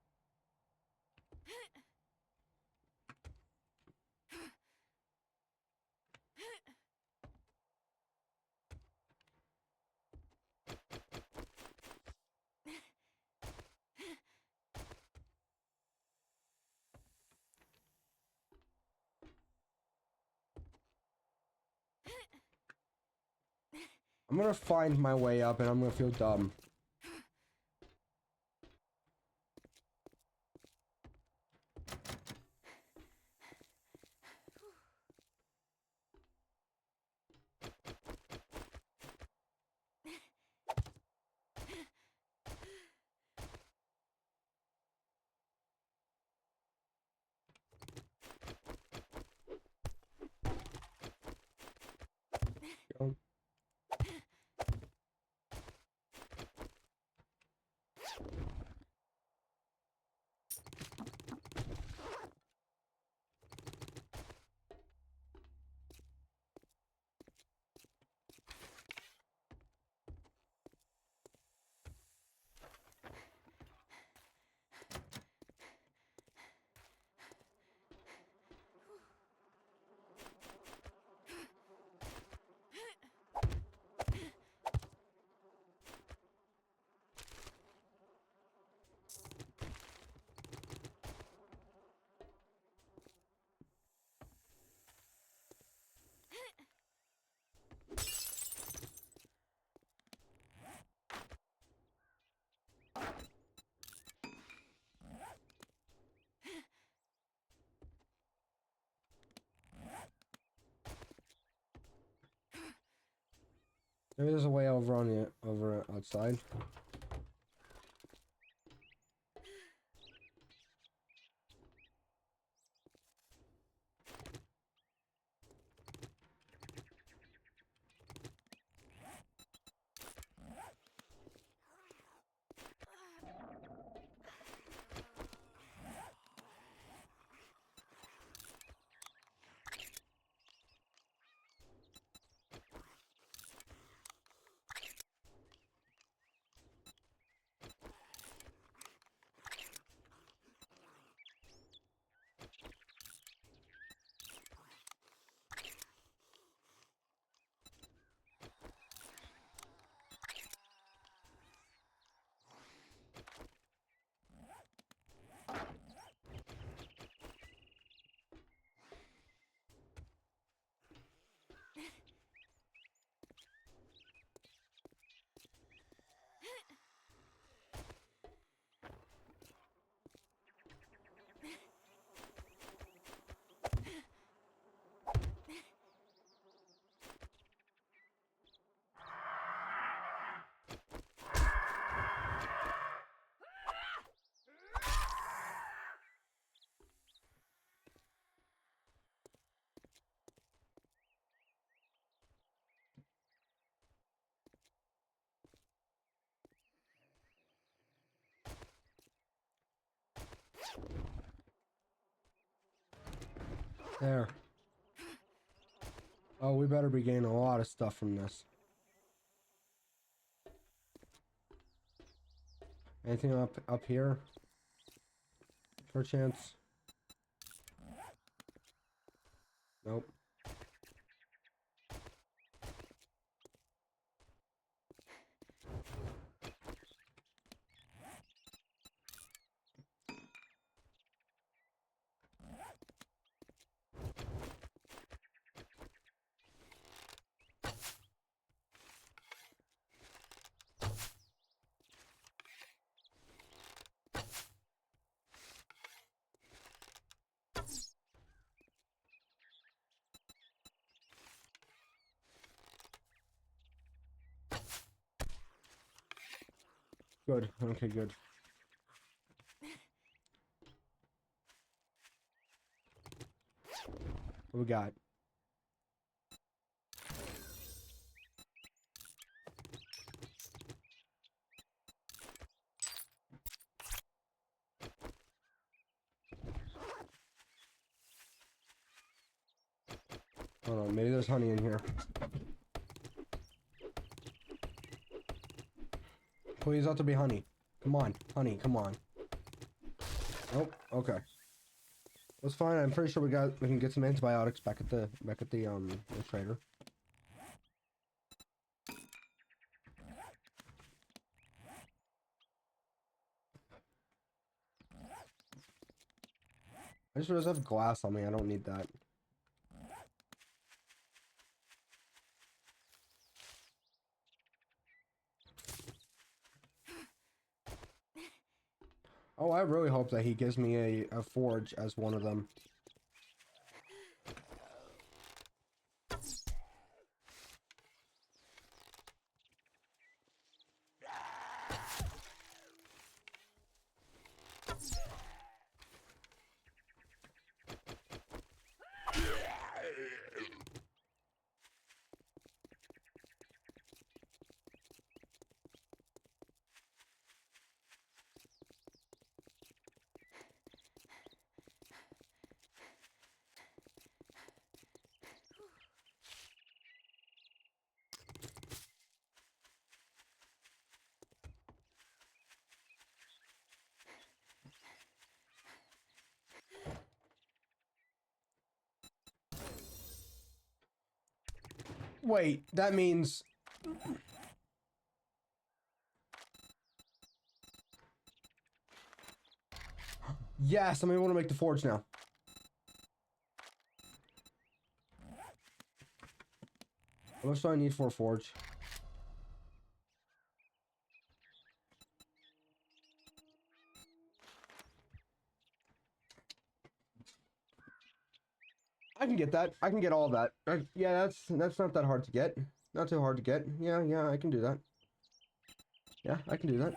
I'm gonna find my way up and I'm gonna feel dumb. Go. Maybe there's a way over on the over outside. There. Oh, we better be getting a lot of stuff from this. Anything up here? Perchance? Nope. Good. Okay, good. What we got? Hold on, maybe there's honey in here. Please let there be honey. Come on, honey, come on. Nope. Okay. That's fine. I'm pretty sure we can get some antibiotics back at the the trader. I just realized I have glass on me. I don't need that. Oh, I really hope that he gives me a forge as one of them. Wait, that means... Yes, I'm able to make the forge now. How much do I need for a forge? I can get that. I can get all that. Yeah, that's not that hard to get. Not too hard to get. Yeah, I can do that. Yeah, I can do that.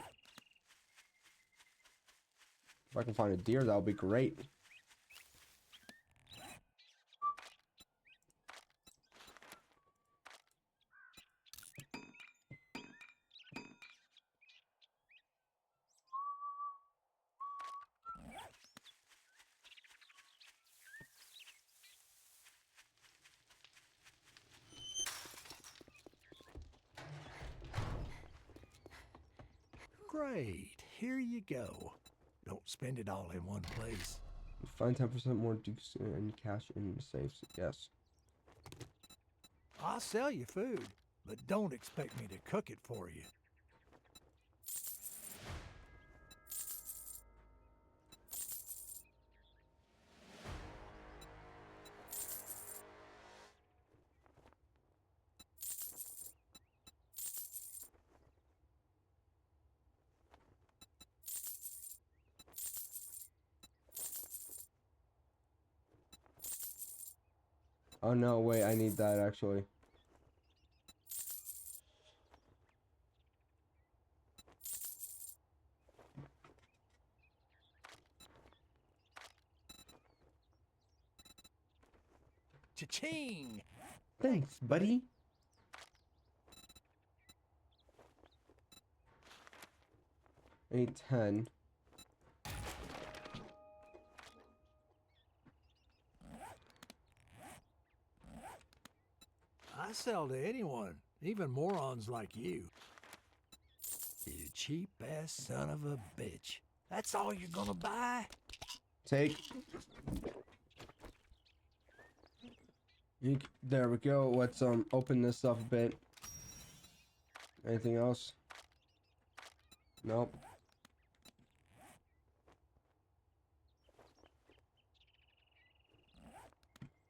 If I can find a deer, that would be great. Great, here you go. Don't spend it all in one place. Find 10% more dukes and cash in safes. Yes. I'll sell you food, but don't expect me to cook it for you. Oh no, wait, I need that actually. Cha-ching! Thanks, buddy. I need 10. I sell to anyone, even morons like you. You cheap-ass son of a bitch. That's all you're gonna buy? Take. There we go. Let's open this up a bit. Anything else? Nope.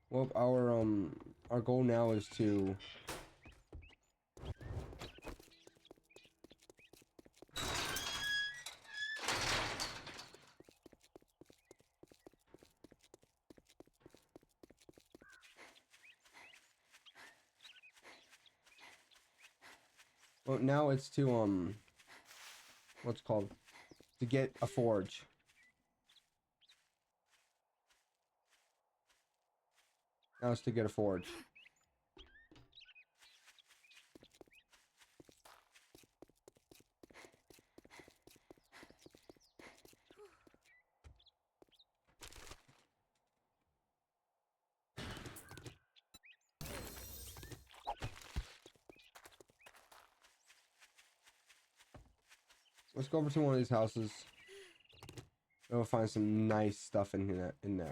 Well, our goal now is to now it's to what's it called? To get a forge. Now it's to get a forge. Let's go over to one of these houses. We'll find some nice stuff in there.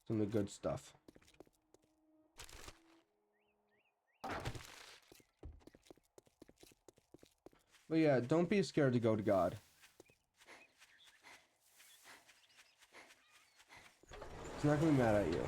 Some of the good stuff. But yeah, don't be scared to go to God. He's not gonna be mad at you.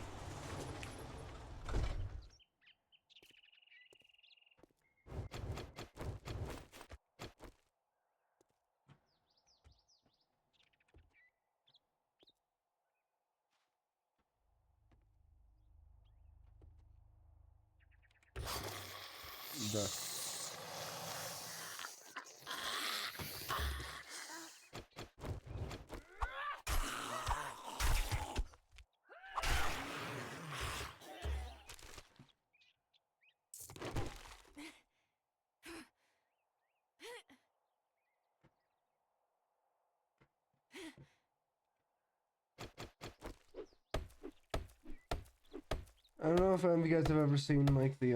I don't know if any of you guys have ever seen like the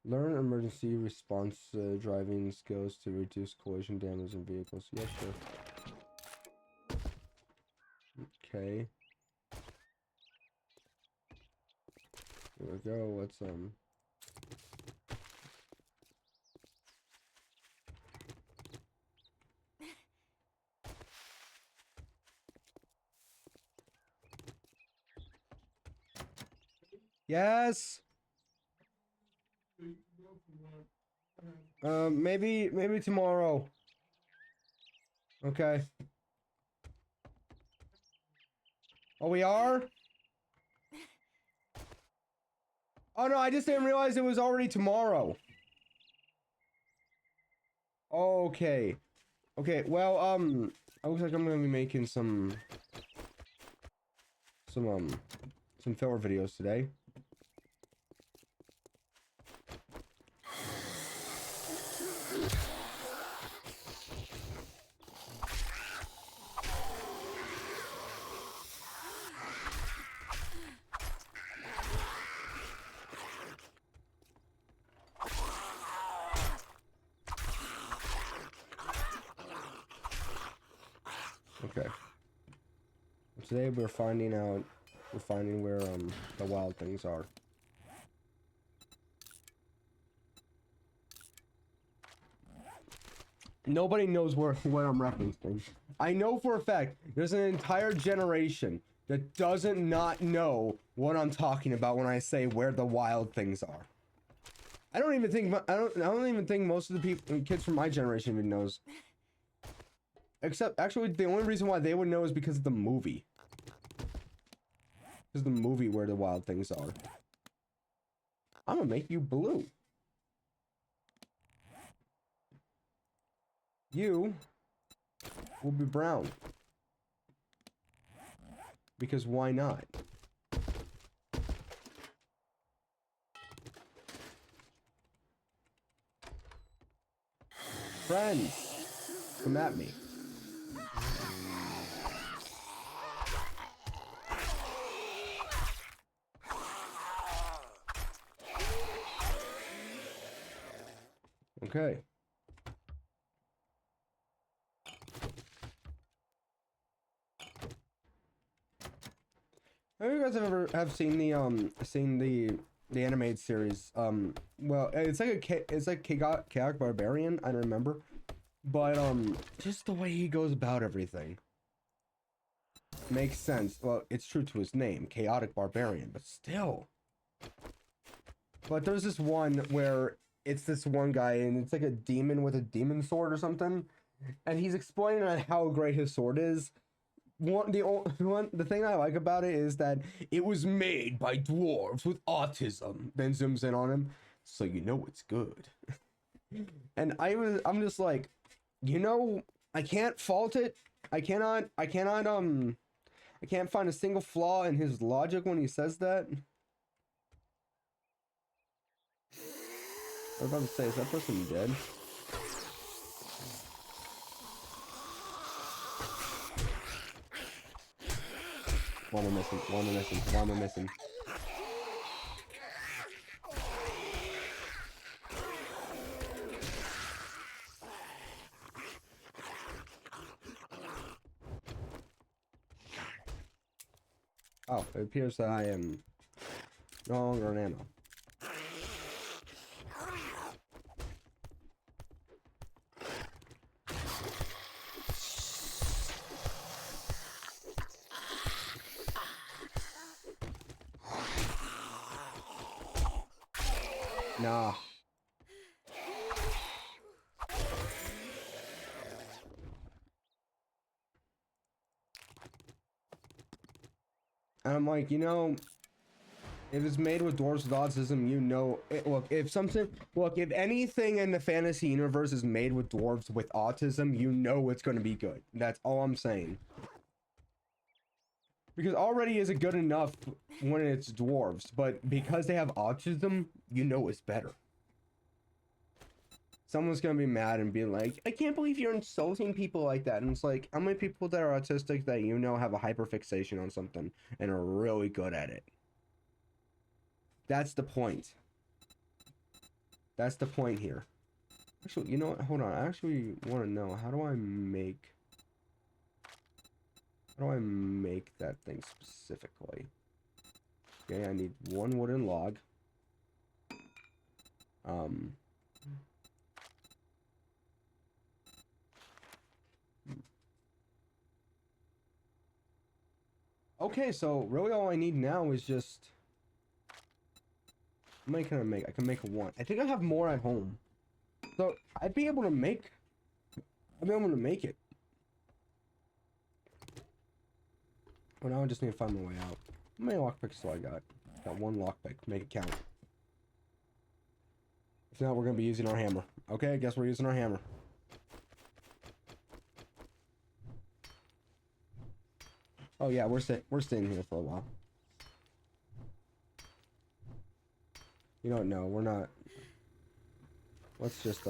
learn emergency response driving skills to reduce collision damage in vehicles. Yeah, sure. Okay. Here we go. Let's Yes. Maybe tomorrow. Okay. Oh, we are? Oh no, I just didn't realize it was already tomorrow. Okay. Okay, well, it looks like I'm gonna be making some filler videos today. Okay. Today we're finding where the wild things are. Nobody knows what I'm referencing. I know for a fact there's an entire generation that doesn't not know what I'm talking about when I say where the wild things are. I don't even think most of the kids from my generation even knows. Except, actually, the only reason why they would know is because of the movie. Because the movie Where the Wild Things Are. I'm gonna make you blue. You will be brown. Because why not? Friends, come at me. Okay. Have you guys have seen the animated series? Well, it's like Chaotic Barbarian. I don't remember, but just the way he goes about everything makes sense. Well, it's true to his name, Chaotic Barbarian, but still. But there's this one where it's this one guy, and it's like a demon with a demon sword or something, and he's explaining on how great his sword is. The thing I like about it is that it was made by dwarves with autism. Then zooms in on him, so you know it's good. And I'm just like, you know, I can't fault it. I can't find a single flaw in his logic when he says that. I was about to say, is that person dead? One am missing. One am missing. One am missing. Oh, it appears that I am no longer on ammo. Nah. And I'm like, you know, if it's made with dwarves with autism, you know, if anything in the fantasy universe is made with dwarves with autism, you know it's going to be good. That's all I'm saying. Because already is it good enough when it's dwarves, but because they have autism, you know it's better. Someone's gonna be mad and be like, I can't believe you're insulting people like that. And it's like, how many people that are autistic that you know have a hyperfixation on something and are really good at it? That's the point. That's the point here. Actually, you know what? Hold on. I actually want to know, how do I make that thing specifically? Okay, I need one wooden log. Okay, so really all I need now is just... How many can I make? I can make one. I think I have more at home. So, I'd be able to make it. Well, now I just need to find my way out. How many lockpicks do I got? Got one lockpick. Make it count. If not, we're going to be using our hammer. Okay, I guess we're using our hammer. Oh yeah, we're staying here for a while. You know what? No, we're not. Let's just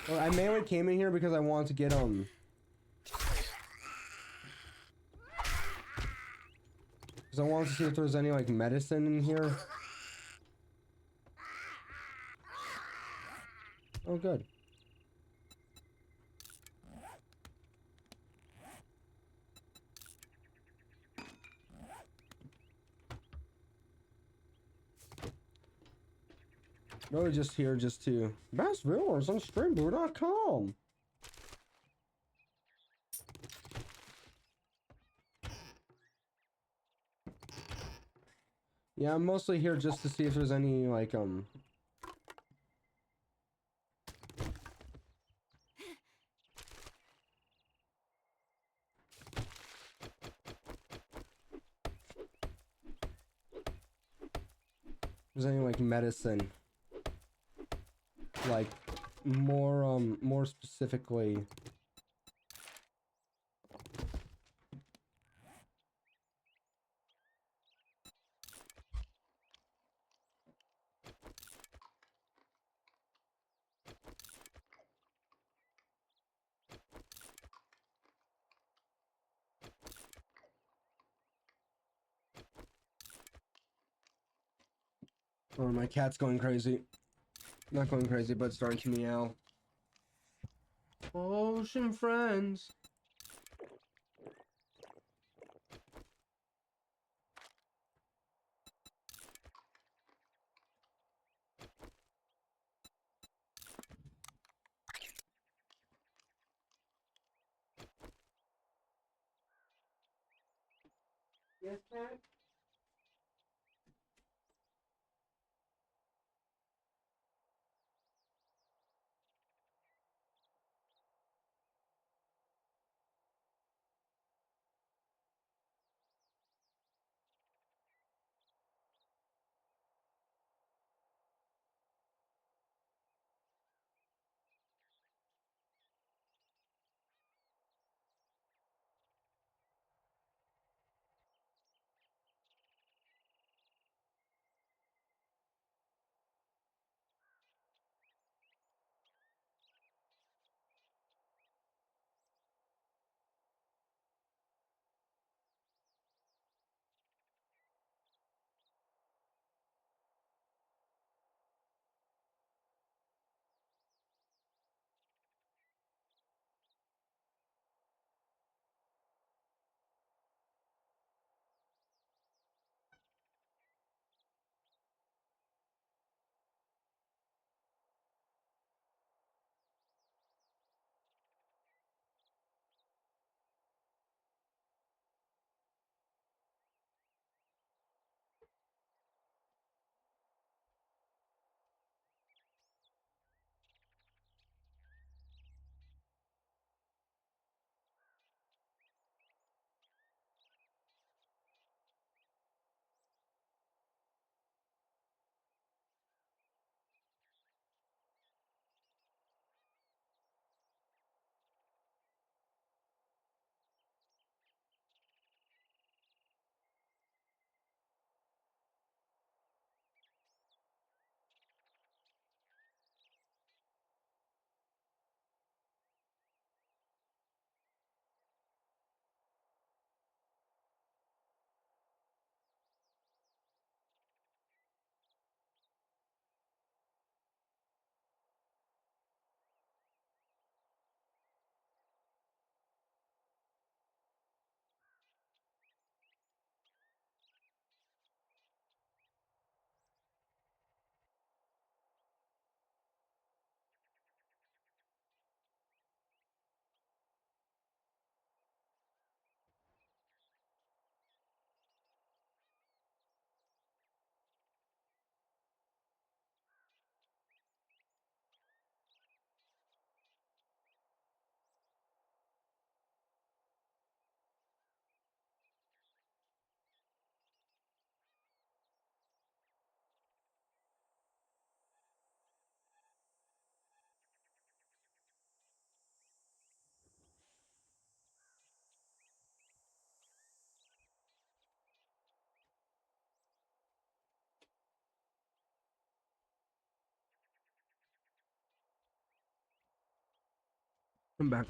Well, I mainly came in here because I wanted to get because I wanted to see if there was any like medicine in here. Oh, good. Really just here just to best viewers on streamboo.com. Yeah, I'm mostly here just to see if there's any like there's any like medicine, like more specifically. Oh, my cat's going crazy. Not going crazy, but starting to meow. Ocean friends. Yes, cat? I'm back.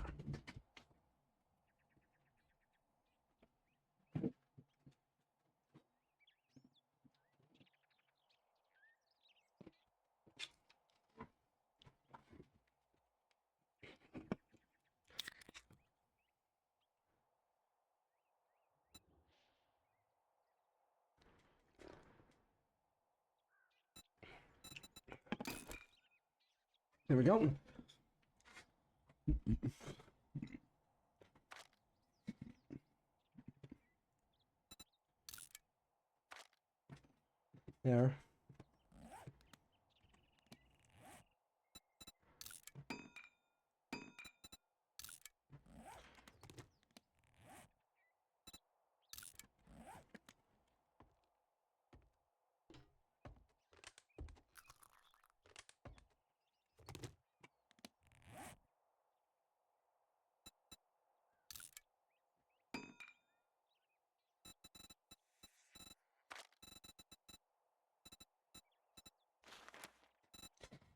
There we go. There.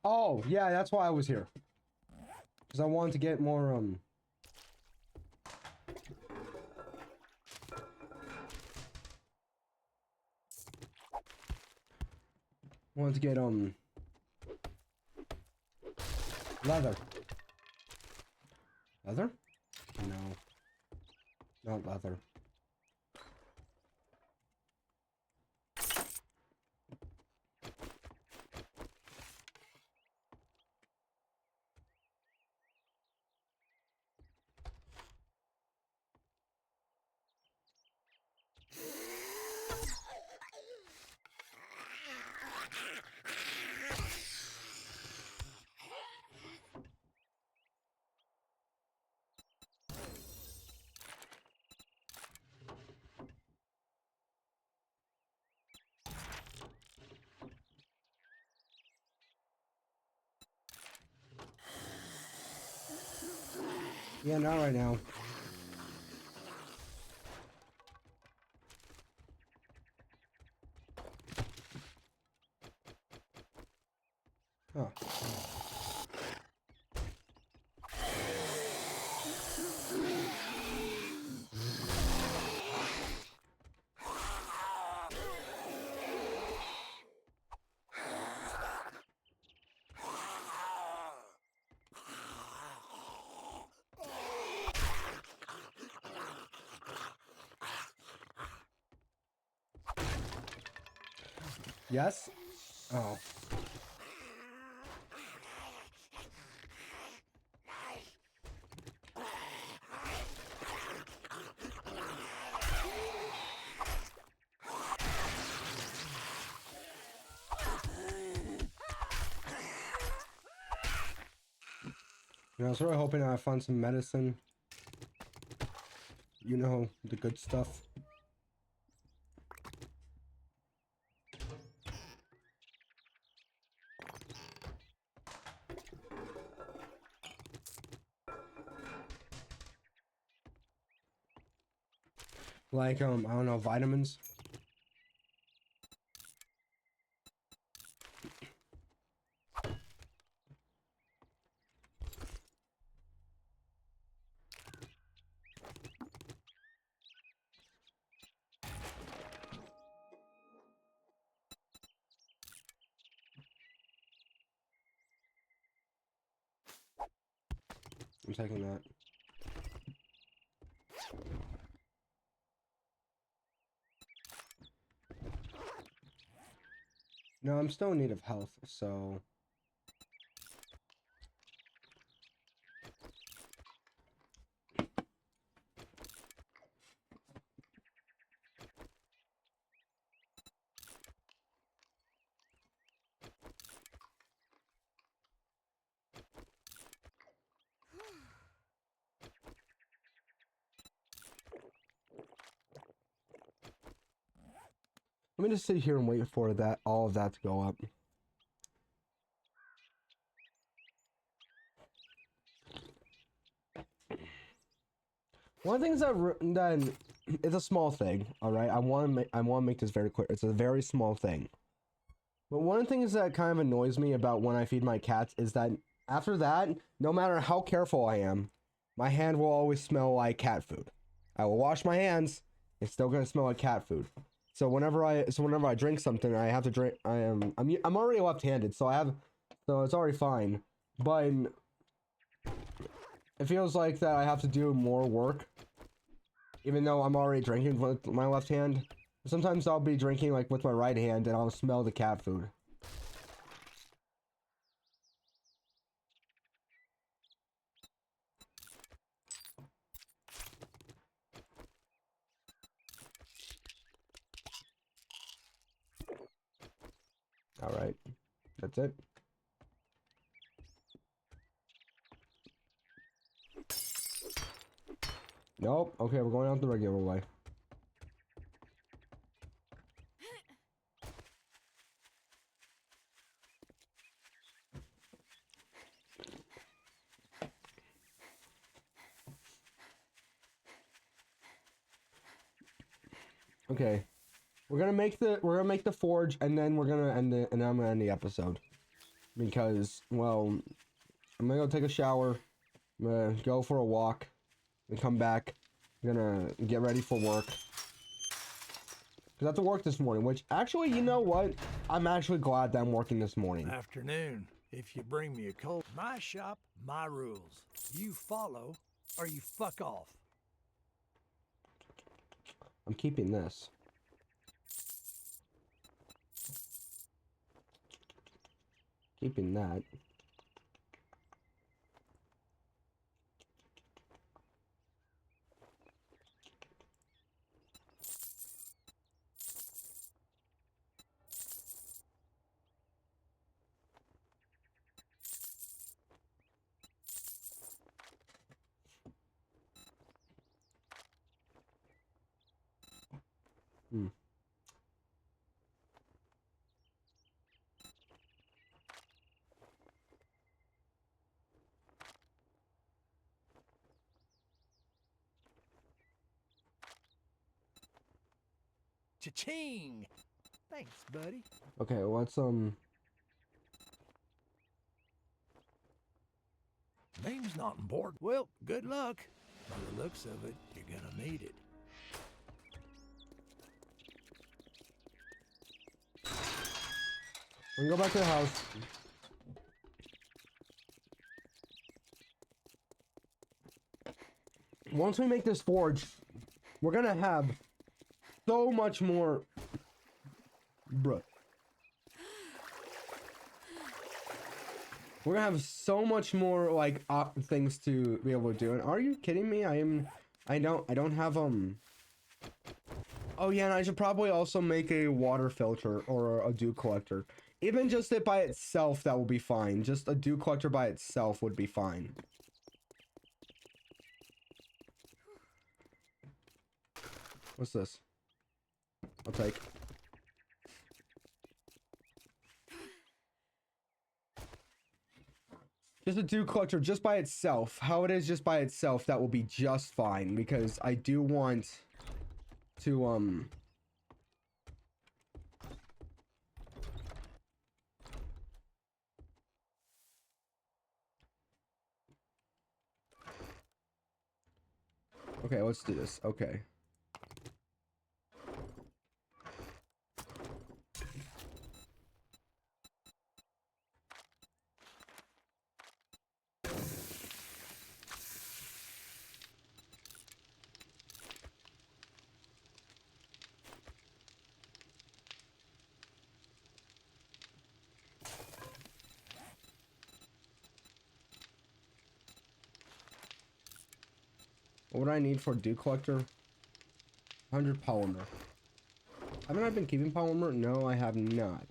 Oh, yeah, that's why I was here. Because I wanted to get more, wanted to get, leather. Leather? No. Not leather. Yeah, not right now. Huh. Yes? Oh. I was really hoping I found some medicine. You know, the good stuff. Like, I don't know, vitamins. I'm taking that. No, I'm still in need of health, so... Let me just sit here and wait for that, all of that to go up. One of the things that it's a small thing, all right. I want to make this very clear. It's a very small thing. But one of the things that kind of annoys me about when I feed my cats is that after that, no matter how careful I am, my hand will always smell like cat food. I will wash my hands, it's still gonna smell like cat food. So whenever I drink something, I have to drink. I'm already left-handed, so it's already fine. But it feels like that I have to do more work, even though I'm already drinking with my left hand. Sometimes I'll be drinking like with my right hand, and I'll smell the cat food. All right, that's it. Nope. Okay, we're going out the regular way. Okay. We're gonna make the forge, and then we're gonna end it, and then I'm gonna end the episode. Because, well, I'm gonna go take a shower, I'm gonna go for a walk, and come back. I'm gonna get ready for work. Cause I have to work this morning, which actually, you know what? I'm actually glad that I'm working this morning. Afternoon. If you bring me a cold, my shop, my rules. You follow, or you fuck off. I'm keeping this. Keeping that. Hmm. Cha-ching! Thanks, buddy. Okay, let's Name's not important. Well, good luck. By the looks of it, you're gonna need it. we can go back to the house. Once we make this forge, we're gonna have so much more. Bruh. We're gonna have so much more like things to be able to do. And are you kidding me? I don't have Oh yeah, and I should probably also make a water filter or a dew collector. Even just it by itself, that will be fine. Just a dew collector by itself would be fine. What's this? I'll take. Just a dew collector just by itself. How it is just by itself, that will be just fine. Because I do want to, Okay, let's do this. Okay. What would I need for a dew collector? 100 polymer. Haven't I been keeping polymer? No, I have not.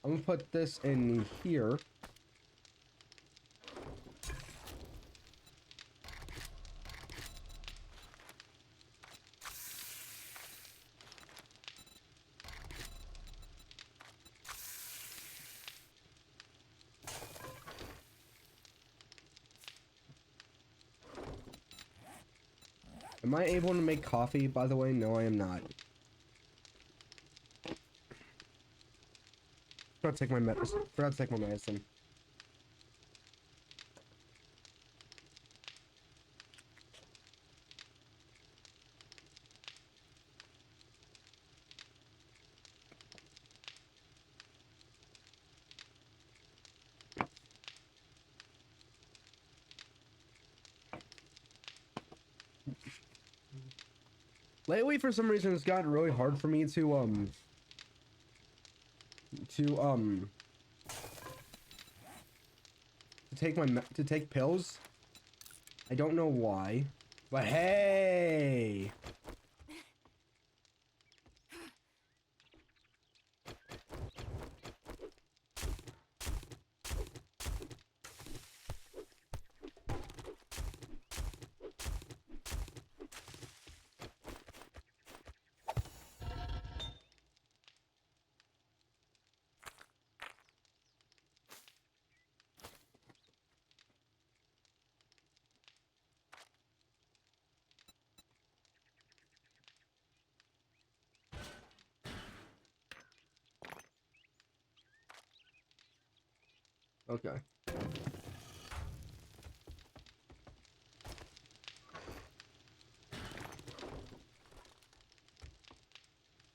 I'm gonna put this in here. Am I able to make coffee, by the way? No, I am not. Forgot to take my medicine. Lately, for some reason, it's gotten really hard for me to take pills. I don't know why, but hey. Okay.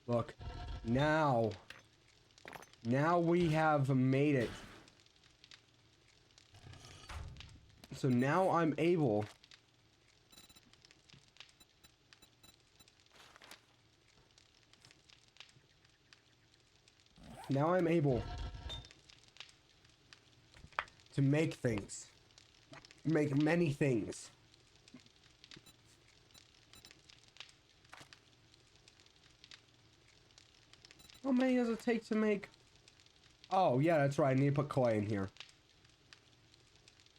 Look, now we have made it. So now I'm able to make things. Make many things. How many does it take to make? Oh, yeah, that's right. I need to put clay in here.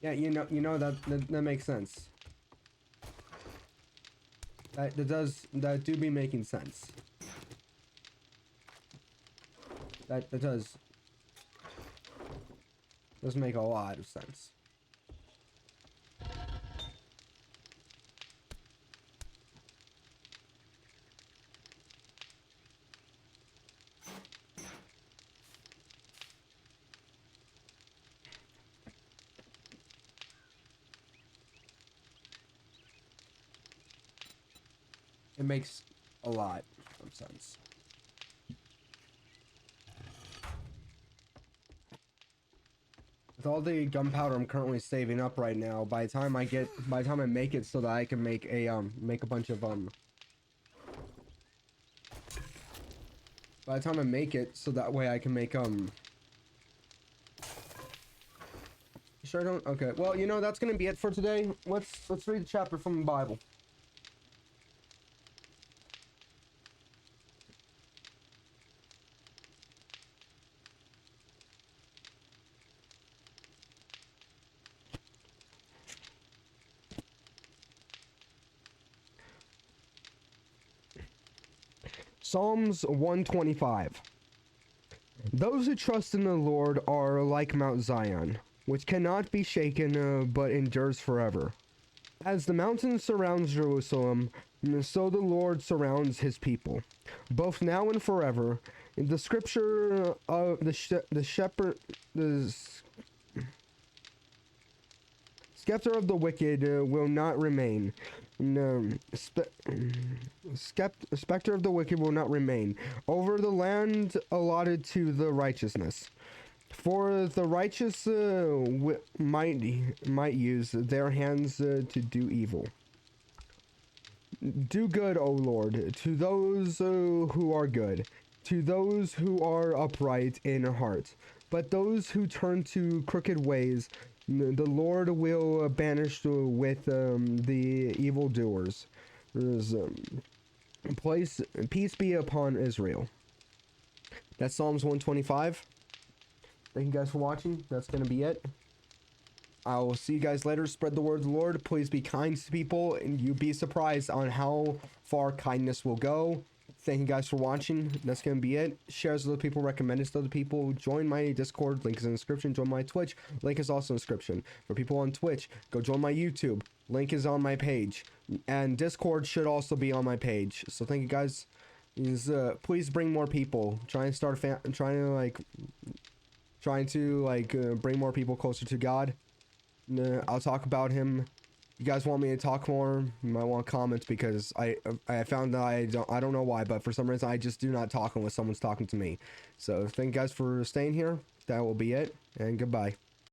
Yeah, you know that makes sense. That do be making sense. That does make a lot of sense. It makes a lot of sense. With all the gunpowder I'm currently saving up right now, by the time I make it so that I can make a bunch of by the time I make it so that way I can make You sure I don't? Okay. Well, you know, that's gonna be it for today. Let's read the chapter from the Bible. Psalms 125. Those who trust in the Lord are like Mount Zion, which cannot be shaken but endures forever. As the mountain surrounds Jerusalem, so the Lord surrounds his people, both now and forever. In the scripture of the scepter of the wicked will not remain. No, specter of the wicked will not remain over the land allotted to the righteousness. For the righteous might use their hands to do evil. Do good, O Lord, to those who are good, to those who are upright in heart. But those who turn to crooked ways, the Lord will banish with the evildoers. Peace be upon Israel. That's Psalms 125. Thank you guys for watching. That's going to be it. I will see you guys later. Spread the word of the Lord. Please be kind to people, and you'd be surprised on how far kindness will go. Thank you guys for watching. That's going to be it. Share it with other people. Recommend it to other people. Join my Discord. Link is in the description. Join my Twitch. Link is also in the description. For people on Twitch, go join my YouTube. Link is on my page. And Discord should also be on my page. So thank you guys. Please bring more people. Trying to bring more people closer to God. I'll talk about him. You guys want me to talk more? You might want comments, because I found that I don't know why, but for some reason I just do not talk unless someone's talking to me. So thank you guys for staying here. That will be it, and goodbye.